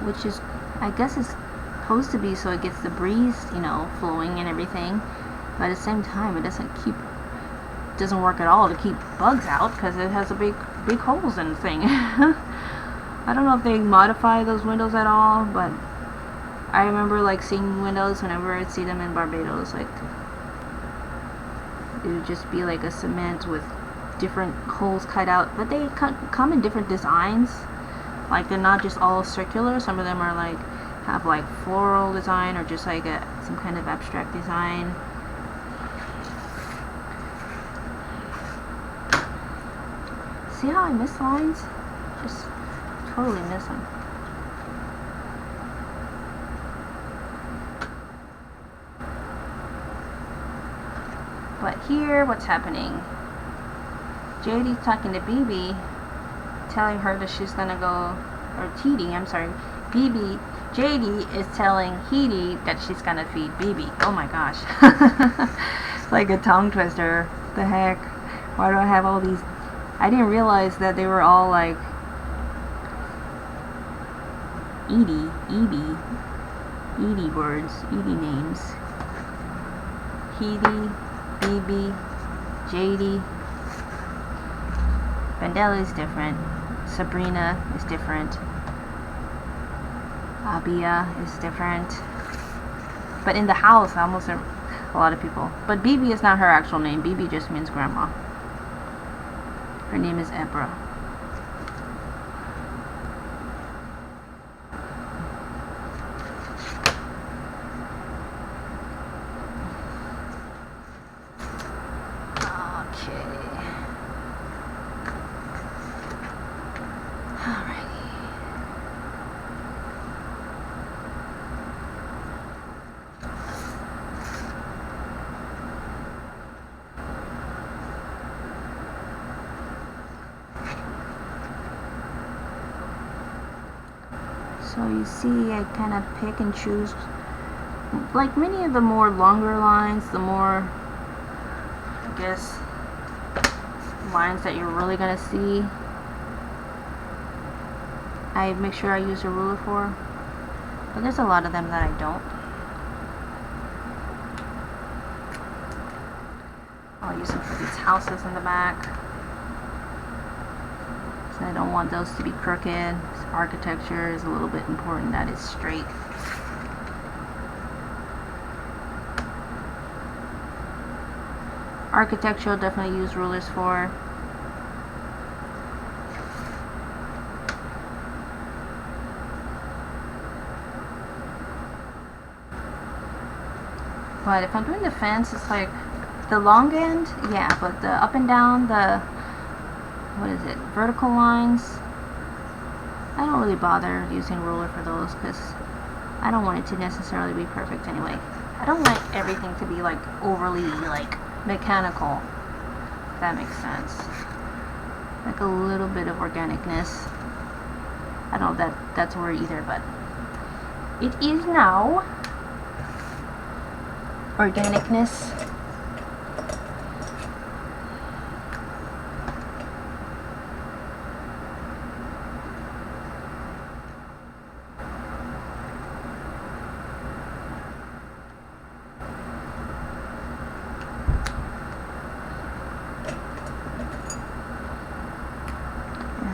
which is, I guess it's supposed to be so it gets the breeze, you know, flowing and everything, but at the same time it doesn't work at all to keep bugs out because it has a big holes in the thing. I don't know if they modify those windows at all, but I remember like seeing windows whenever I'd see them in Barbados, like it would just be like a cement with different holes cut out, but they come in different designs. Like they're not just all circular. Some of them are like have like floral design or just like some kind of abstract design. See how I miss lines? Just totally miss them. But here, what's happening? Jaydi's talking to BB, telling her that she's gonna go, or TD, I'm sorry, BB, Jaydi is telling Heidi that she's gonna feed BB. Oh my gosh. It's like a tongue twister. The heck? Why do I have all these? I didn't realize that they were all like Edie words, Edie names. Heidi, BB, Jaydi. Vandella is different. Sabrina is different. Abia is different. But in the house, almost a lot of people. But BB is not her actual name. BB just means grandma. Her name is Ebra. So you see, I kind of pick and choose, like many of the more longer lines, the more, I guess, lines that you're really going to see, I make sure I use a ruler for, but there's a lot of them that I don't. I'll use them for these houses in the back. So I don't want those to be crooked. Architecture is a little bit important that it's straight. Architecture I'll definitely use rulers for. But if I'm doing the fence, it's like the long end, yeah, but the up and down, the, what is it, vertical lines, I don't really bother using ruler for those because I don't want it to necessarily be perfect anyway. I don't like everything to be like overly like mechanical, if that makes sense. Like a little bit of organicness. I don't know if that's a word either, but it is now. Organicness.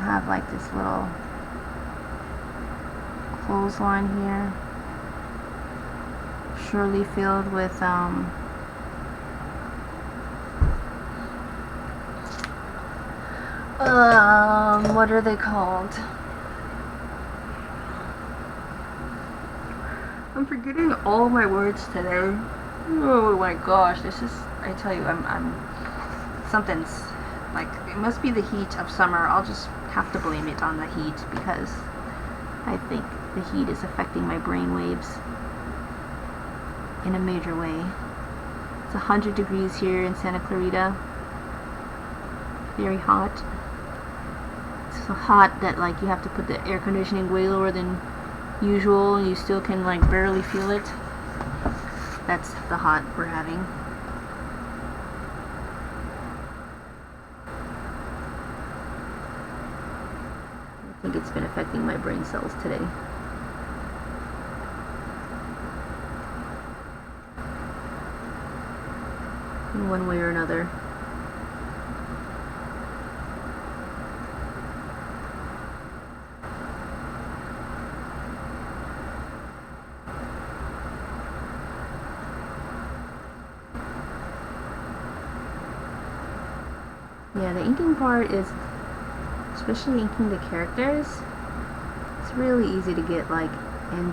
Have like this little clothesline here, surely filled with what are they called? I'm forgetting all my words today. Oh my gosh, this is, I tell you, I'm something's like, it must be the heat of summer. I'll just have to blame it on the heat because I think the heat is affecting my brain waves in a major way. It's 100 degrees here in Santa Clarita. Very hot. It's so hot that like you have to put the air conditioning way lower than usual and you still can like barely feel it. That's the hot we're having. I think it's been affecting my brain cells today. In one way or another. Yeah, the inking part is, especially inking the characters, really easy to get like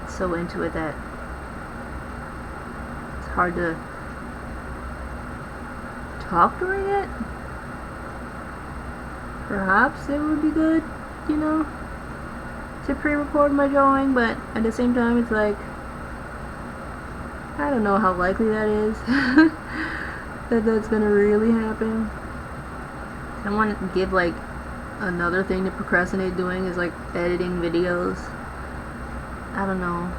so into it that it's hard to talk during it. Perhaps it would be good, you know, to pre-record my drawing, but at the same time it's like, I don't know how likely that is that that's gonna really happen. I want to give like another thing to procrastinate doing is like editing videos. I don't know,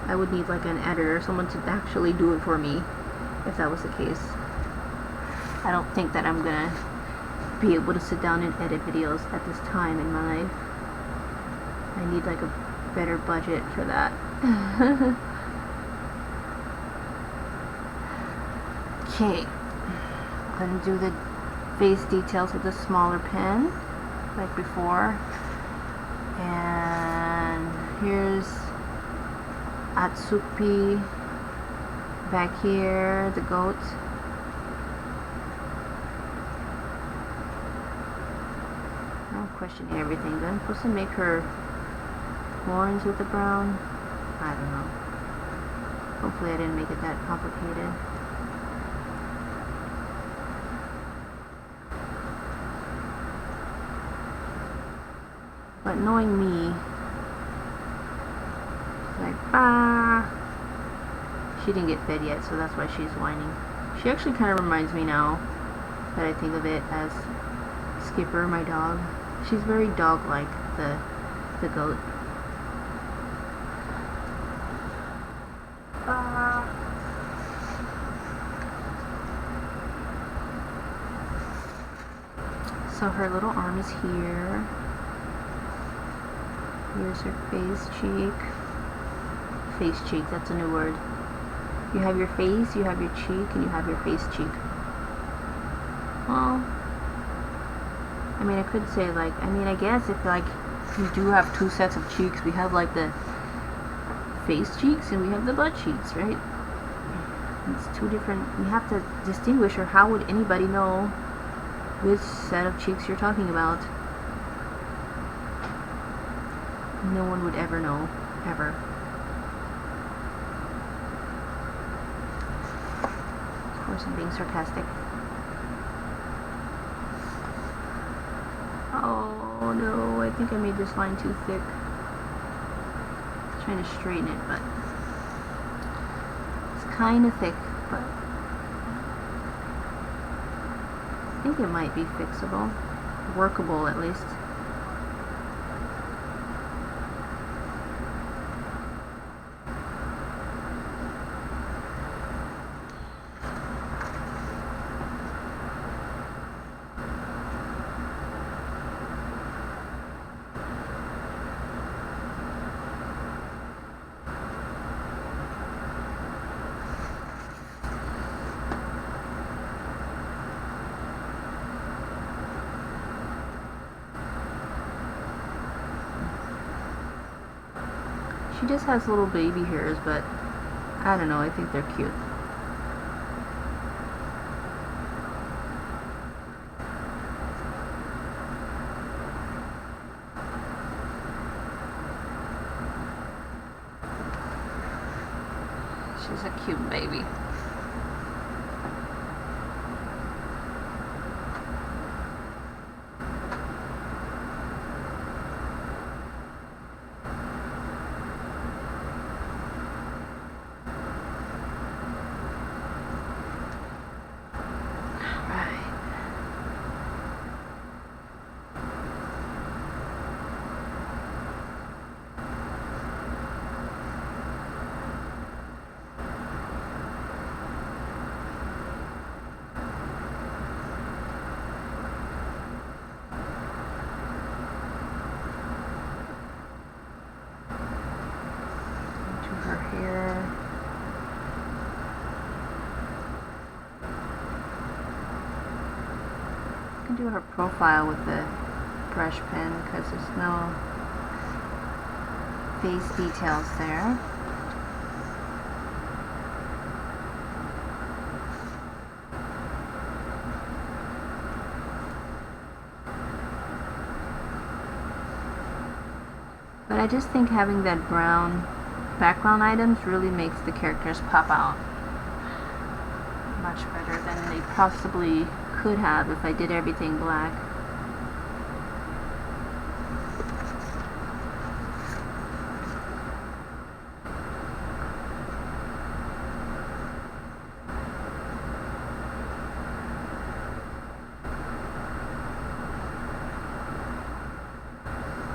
I would need like an editor, someone to actually do it for me if that was the case. I don't think that I'm gonna be able to sit down and edit videos at this time in my life. I need like a better budget for that. Okay, I'm gonna do the face details with a smaller pen like before, and here's Atsupi back here, the goat. I'm questioning everything. Then I'm supposed to make her horns with the brown. I don't know. Hopefully I didn't make it that complicated. But knowing me, like, she didn't get fed yet, so that's why she's whining. She actually kind of reminds me now that I think of it as Skipper, my dog. She's very dog-like, the goat. So her little arm is here. Here's her face cheek. Face cheek, that's a new word. You have your face, you have your cheek, and you have your face cheek. Well, I mean, I could say like, I guess if like you do have two sets of cheeks, we have like the face cheeks and we have the butt cheeks, right? It's two different, you have to distinguish, or how would anybody know which set of cheeks you're talking about? No one would ever know, ever. Of course, I'm being sarcastic. Oh no, I think I made this line too thick. I'm trying to straighten it, but it's kind of thick, but I think it might be fixable, workable at least. She just has little baby hairs, but I don't know, I think they're cute. She's a cute baby. Do her profile with the brush pen because there's no face details there. But I just think having that brown background items really makes the characters pop out much better than they possibly could have if I did everything black.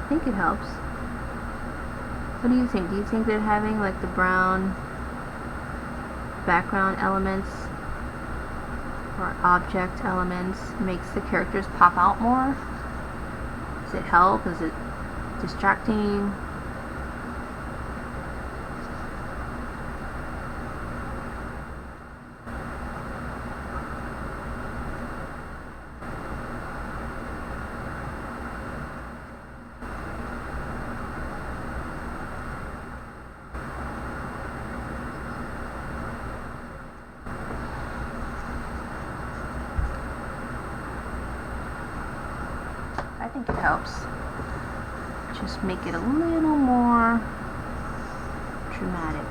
I think it helps. What do you think? Do you think that having like the brown background elements or object elements makes the characters pop out more? Does it help? Is it distracting? I think it helps. Just make it a little more dramatic.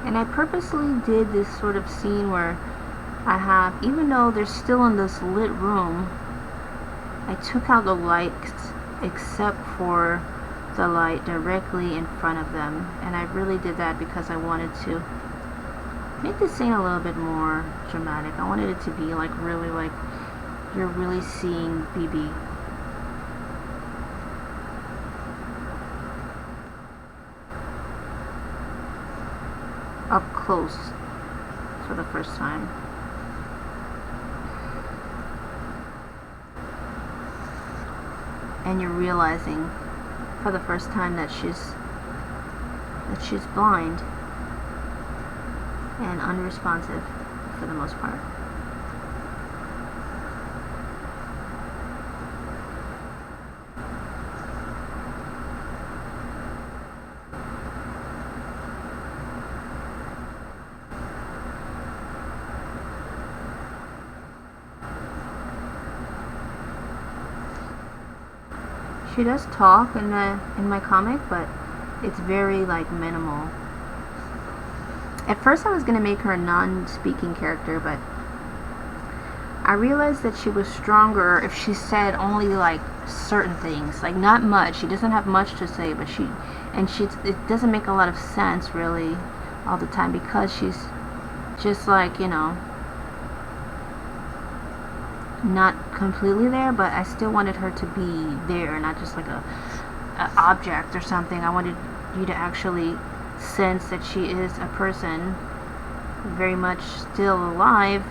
And I purposely did this sort of scene where I have, even though they're still in this lit room, I took out the lights except for the light directly in front of them. And I really did that because I wanted to make the scene a little bit more dramatic. I wanted it to be like really like you're really seeing BB. Up close for the first time. And you're realizing for the first time that she's blind and unresponsive for the most part. She does talk in my comic, but it's very like minimal. At first I was gonna make her a non-speaking character, but I realized that she was stronger if she said only like certain things, like not much. She doesn't have much to say, but it doesn't make a lot of sense really all the time because she's just like, you know, not completely there, but I still wanted her to be there, not just like a object or something. I wanted you to actually sense that she is a person, very much still alive,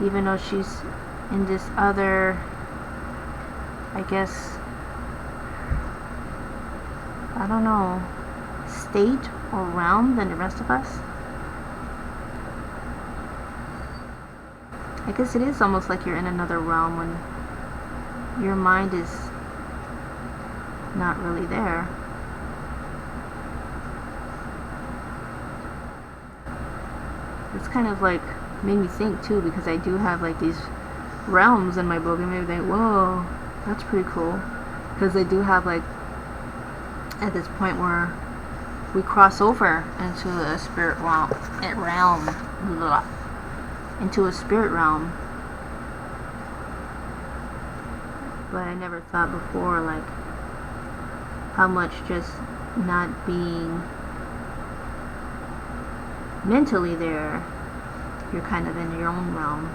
even though she's in this other, I guess, I don't know, state or realm than the rest of us. I guess it is almost like you're in another realm when your mind is not really there. It's kind of like made me think too, because I do have like these realms in my book, and maybe think, whoa, that's pretty cool, because I do have like at this point where we cross over into a spirit realm, into a spirit realm. But I never thought before like how much just not being mentally there, you're kind of in your own realm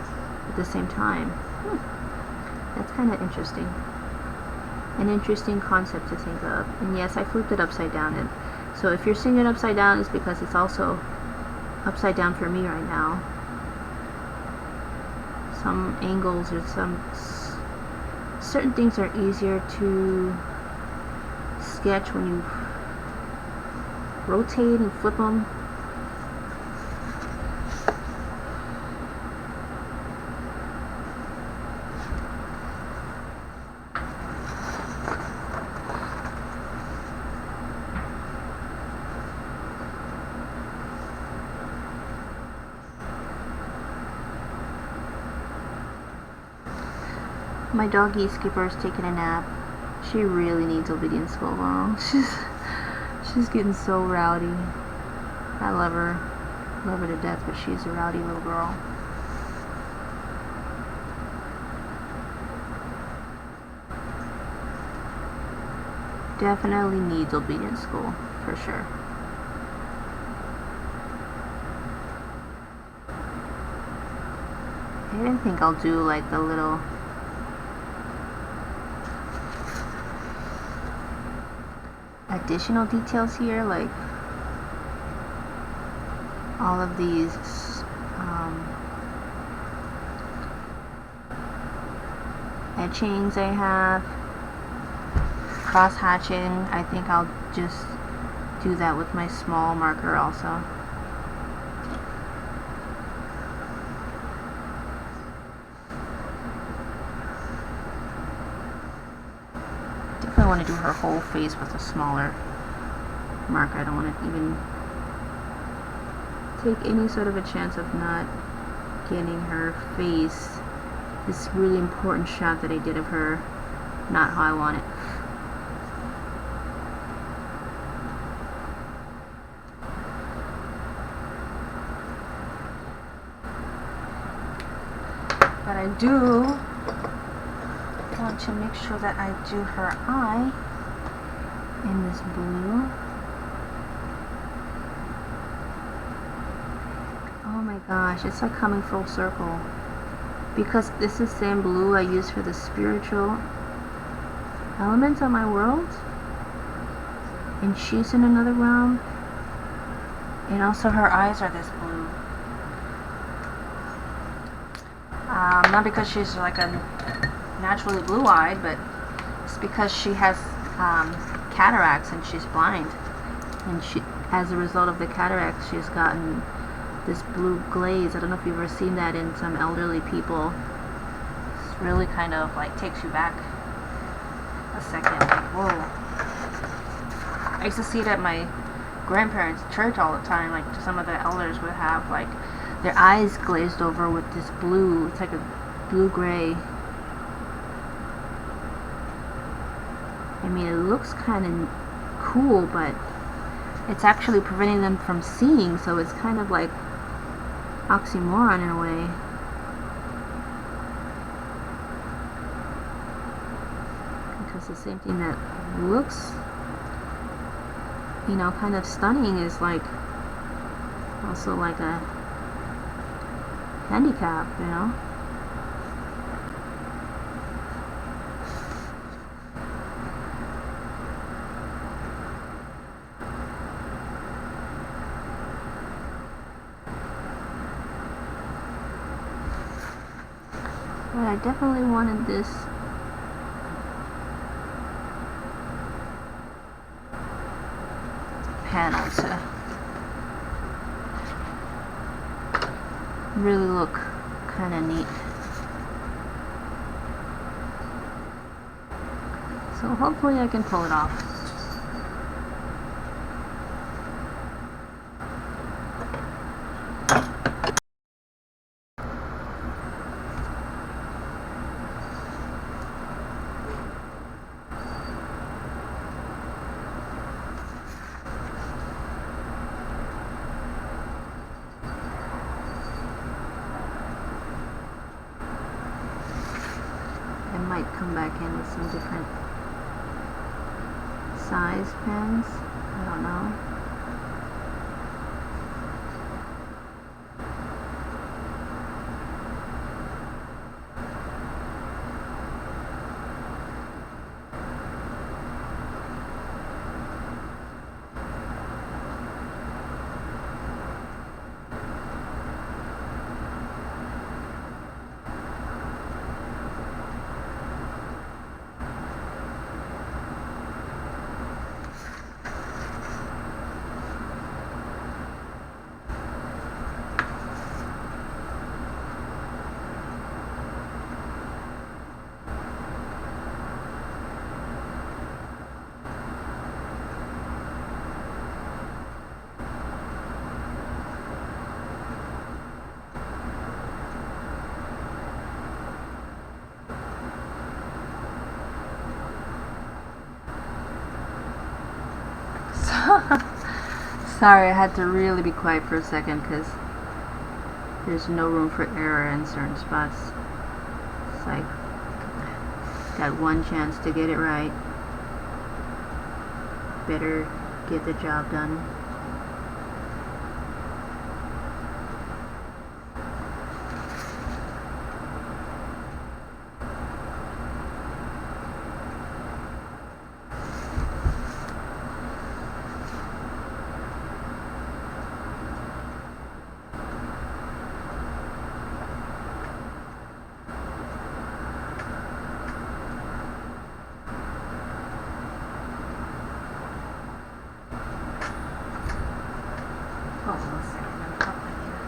at the same time. That's kind of interesting. An interesting concept to think of. And yes, I flipped it upside down. And so if you're seeing it upside down, it's because it's also upside down for me right now. Some angles or certain things are easier to sketch when you rotate and flip them. My doggy Skipper's taking a nap. She really needs obedience school though. She's getting so rowdy. I love her to death, but she's a rowdy little girl. Definitely needs obedience school, for sure. I even think I'll do like the little additional details here, like all of these etchings I have, cross hatching. I think I'll just do that with my small marker also. Definitely want to do her whole face with a smaller marker. I don't want to even take any sort of a chance of not getting her face, this really important shot that I did of her, not how I want it. But I do want to make sure that I do her eye in this blue. Oh my gosh, it's like coming full circle. Because this is the same blue I use for the spiritual elements of my world. And she's in another realm. And also her eyes are this blue. Not because she's like a naturally blue-eyed, but it's because she has cataracts and she's blind. And she, as a result of the cataracts, she's gotten this blue glaze. I don't know if you've ever seen that in some elderly people. It's really kind of like takes you back a second. Like, whoa. I used to see it at my grandparents' church all the time. Like some of the elders would have like their eyes glazed over with this blue. It's like a blue-gray. I mean, it looks kind of cool, but it's actually preventing them from seeing, so it's kind of like oxymoron in a way. Because the same thing that looks, you know, kind of stunning is like also like a handicap, you know. But I definitely wanted this panel to really look kind of neat. So hopefully I can pull it off. Might come back in with some different size pens. I don't know. Sorry, I had to really be quiet for a second because there's no room for error in certain spots. It's like, got one chance to get it right. Better get the job done. Hold on a second, I'm talking here.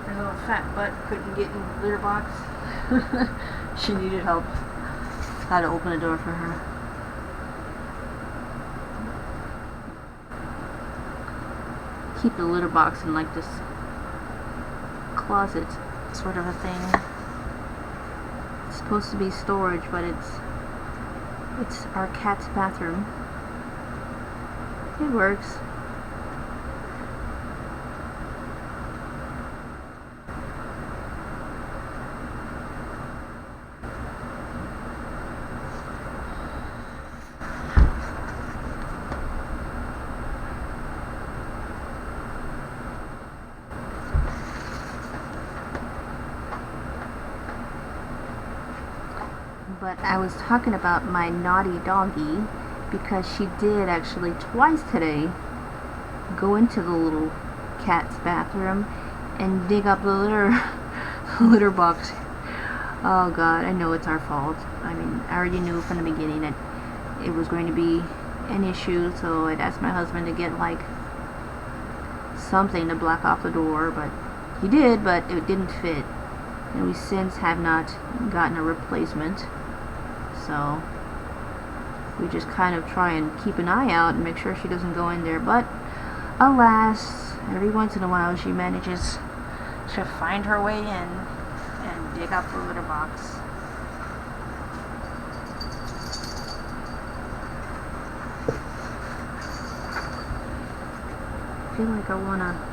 Her little fat butt couldn't get in the litter box. She needed help. Had to open the door for her. Keep the litter box in like this closet sort of a thing. It's supposed to be storage, but it's our cat's bathroom. It works. But I was talking about my naughty doggy because she did actually twice today go into the little cat's bathroom and dig up the litter box. Oh God, I know it's our fault. I mean, I already knew from the beginning that it was going to be an issue, so I'd asked my husband to get like something to block off the door, but he did, but it didn't fit. And we since have not gotten a replacement. So we just kind of try and keep an eye out and make sure she doesn't go in there. But alas, every once in a while she manages to find her way in and dig up the litter box. I feel like I wanna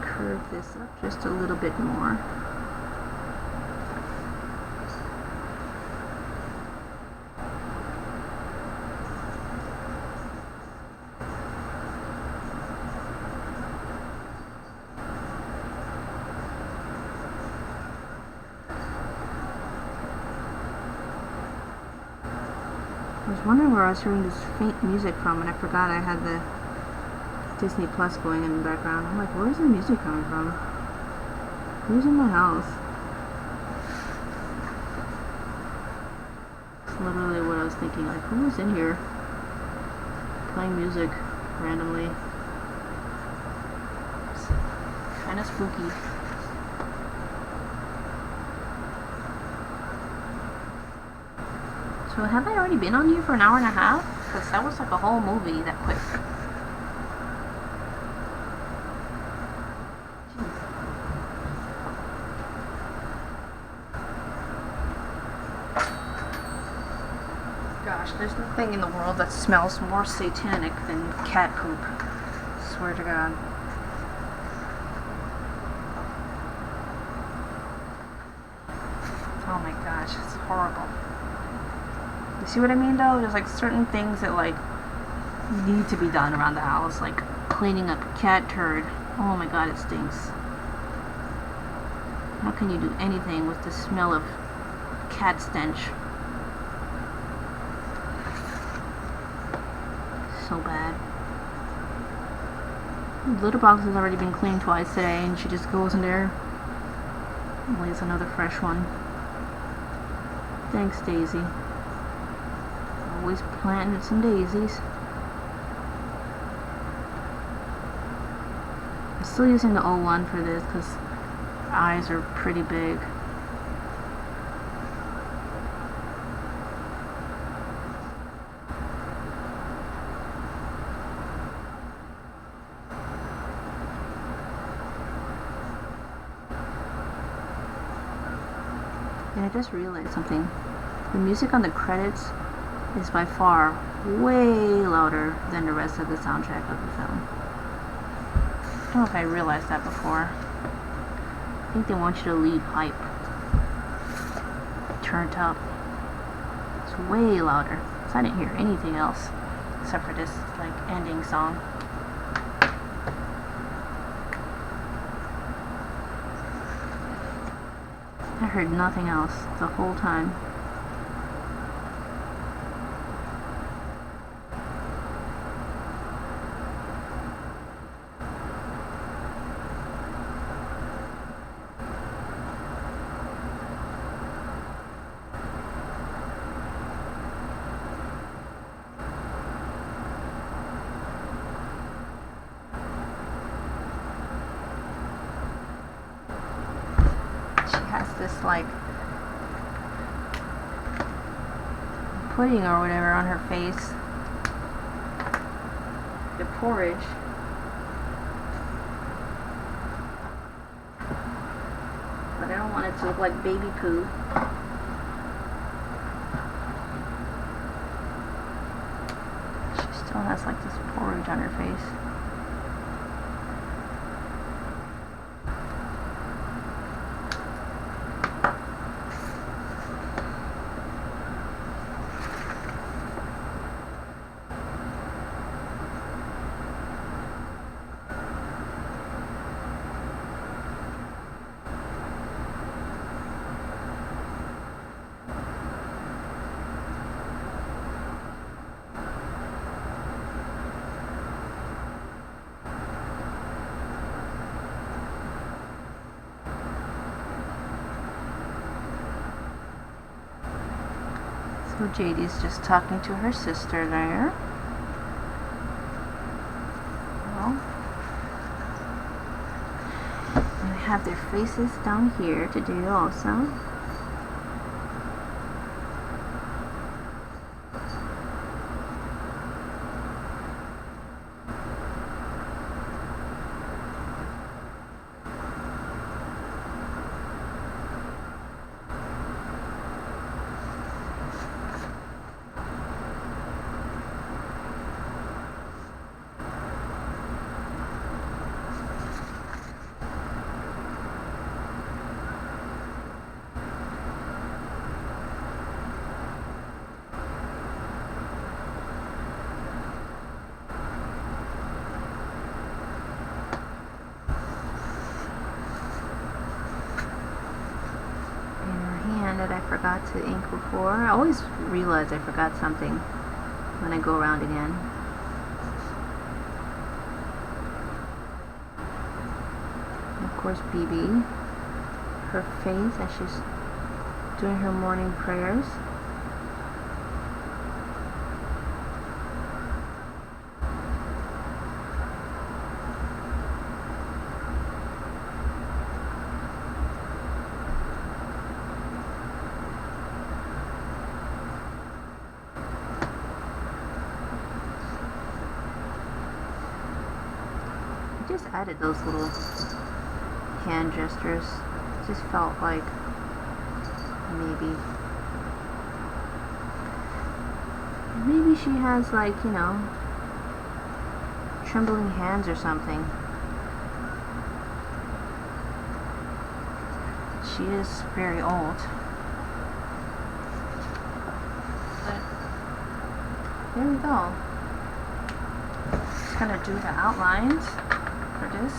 curve this up just a little bit more. I was wondering where I was hearing this faint music from, and I forgot I had the Disney Plus going in the background. I'm like, where's the music coming from? Who's in my house? That's literally what I was thinking, like, who was in here playing music randomly? It's kind of spooky. So have I already been on here for an hour and a half? Because that was like a whole movie that quick. Gosh, there's nothing in the world that smells more satanic than cat poop. Swear to God. Oh my gosh, it's horrible. You see what I mean though? There's like certain things that like need to be done around the house, like cleaning up a cat turd. Oh my God, it stinks. How can you do anything with the smell of cat stench? So bad. The litter box has already been cleaned twice today, and she just goes in there and lays another fresh one. Thanks, Daisy. Always planting some daisies. still using the 01 for this because eyes are pretty big. And I just realized something. The music on the credits is by far way louder than the rest of the soundtrack of the film. I don't know if I realized that before. I think they want you to leave hype. Turned up. It's way louder. So I didn't hear anything else except for this like ending song. I heard nothing else the whole time. This like pudding or whatever on her face, the porridge. But I don't want it to look like baby poo. She still has like this porridge on her face. So Jaydi's just talking to her sister there. Well, and I have their faces down here to do also. That I forgot to ink before. I always realize I forgot something when I go around again. And of course, BB, her face as she's doing her morning prayers. Just added those little hand gestures. Just felt like maybe she has like, you know, trembling hands or something. She is very old. But there we go. Just gonna do the outlines for this.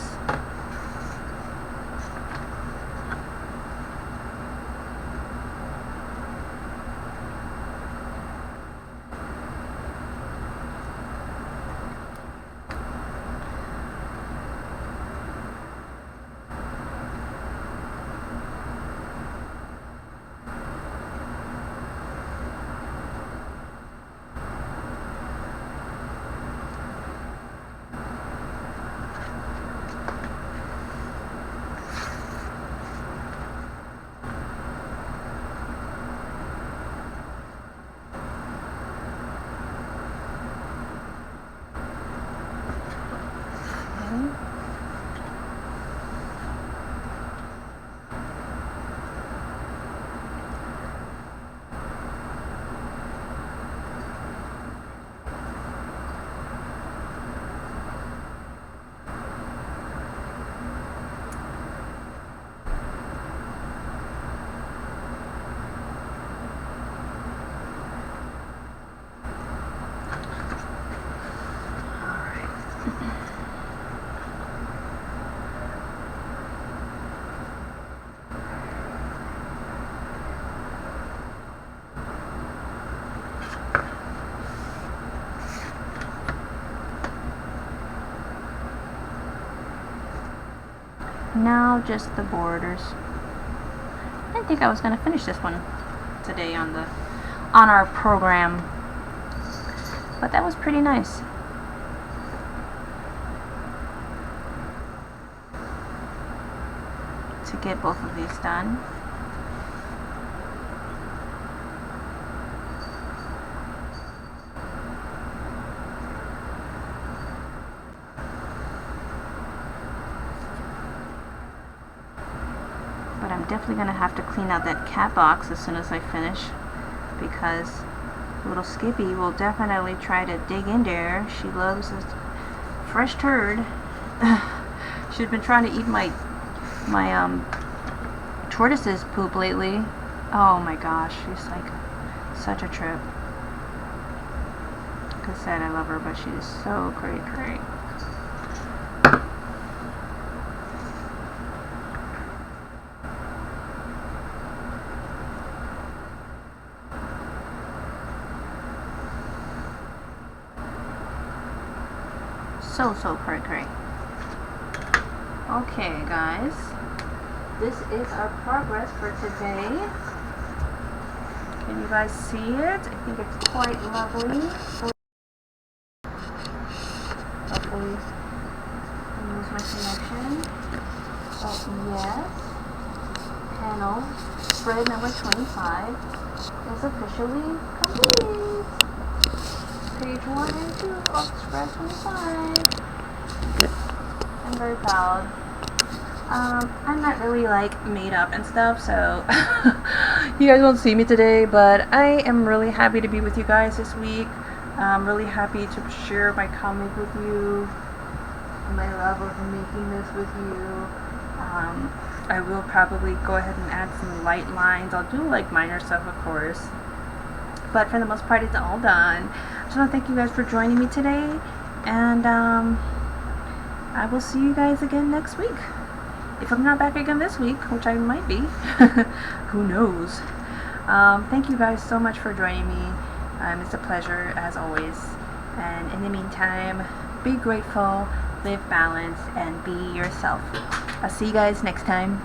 Now just the borders. I didn't think I was gonna finish this one today on our program, but that was pretty nice. To get both of these done. But I'm definitely gonna have to clean out that cat box as soon as I finish, because little Skippy will definitely try to dig in there. She loves a fresh turd. She's been trying to eat my tortoise's poop lately. Oh my gosh, she's like such a trip. Like I said, I love her, but she's so cray. So cray. Okay, guys. This is our progress for today. Can you guys see it? I think it's quite lovely. Hopefully, I lose my connection. Oh, yes. Panel spread number 25 is officially complete. Page 1 and 2 of spread 25. I'm very proud. I'm not really like made up and stuff, so you guys won't see me today, but I am really happy to be with you guys this week. I'm really happy to share my comic with you, my love of making this with you. I will probably go ahead and add some light lines. I'll do like minor stuff, of course, but for the most part it's all done. I just want to thank you guys for joining me today, and I will see you guys again next week. If I'm not back again this week, which I might be, who knows. Thank you guys so much for joining me. It's a pleasure as always. And in the meantime, be grateful, live balanced, and be yourself. I'll see you guys next time.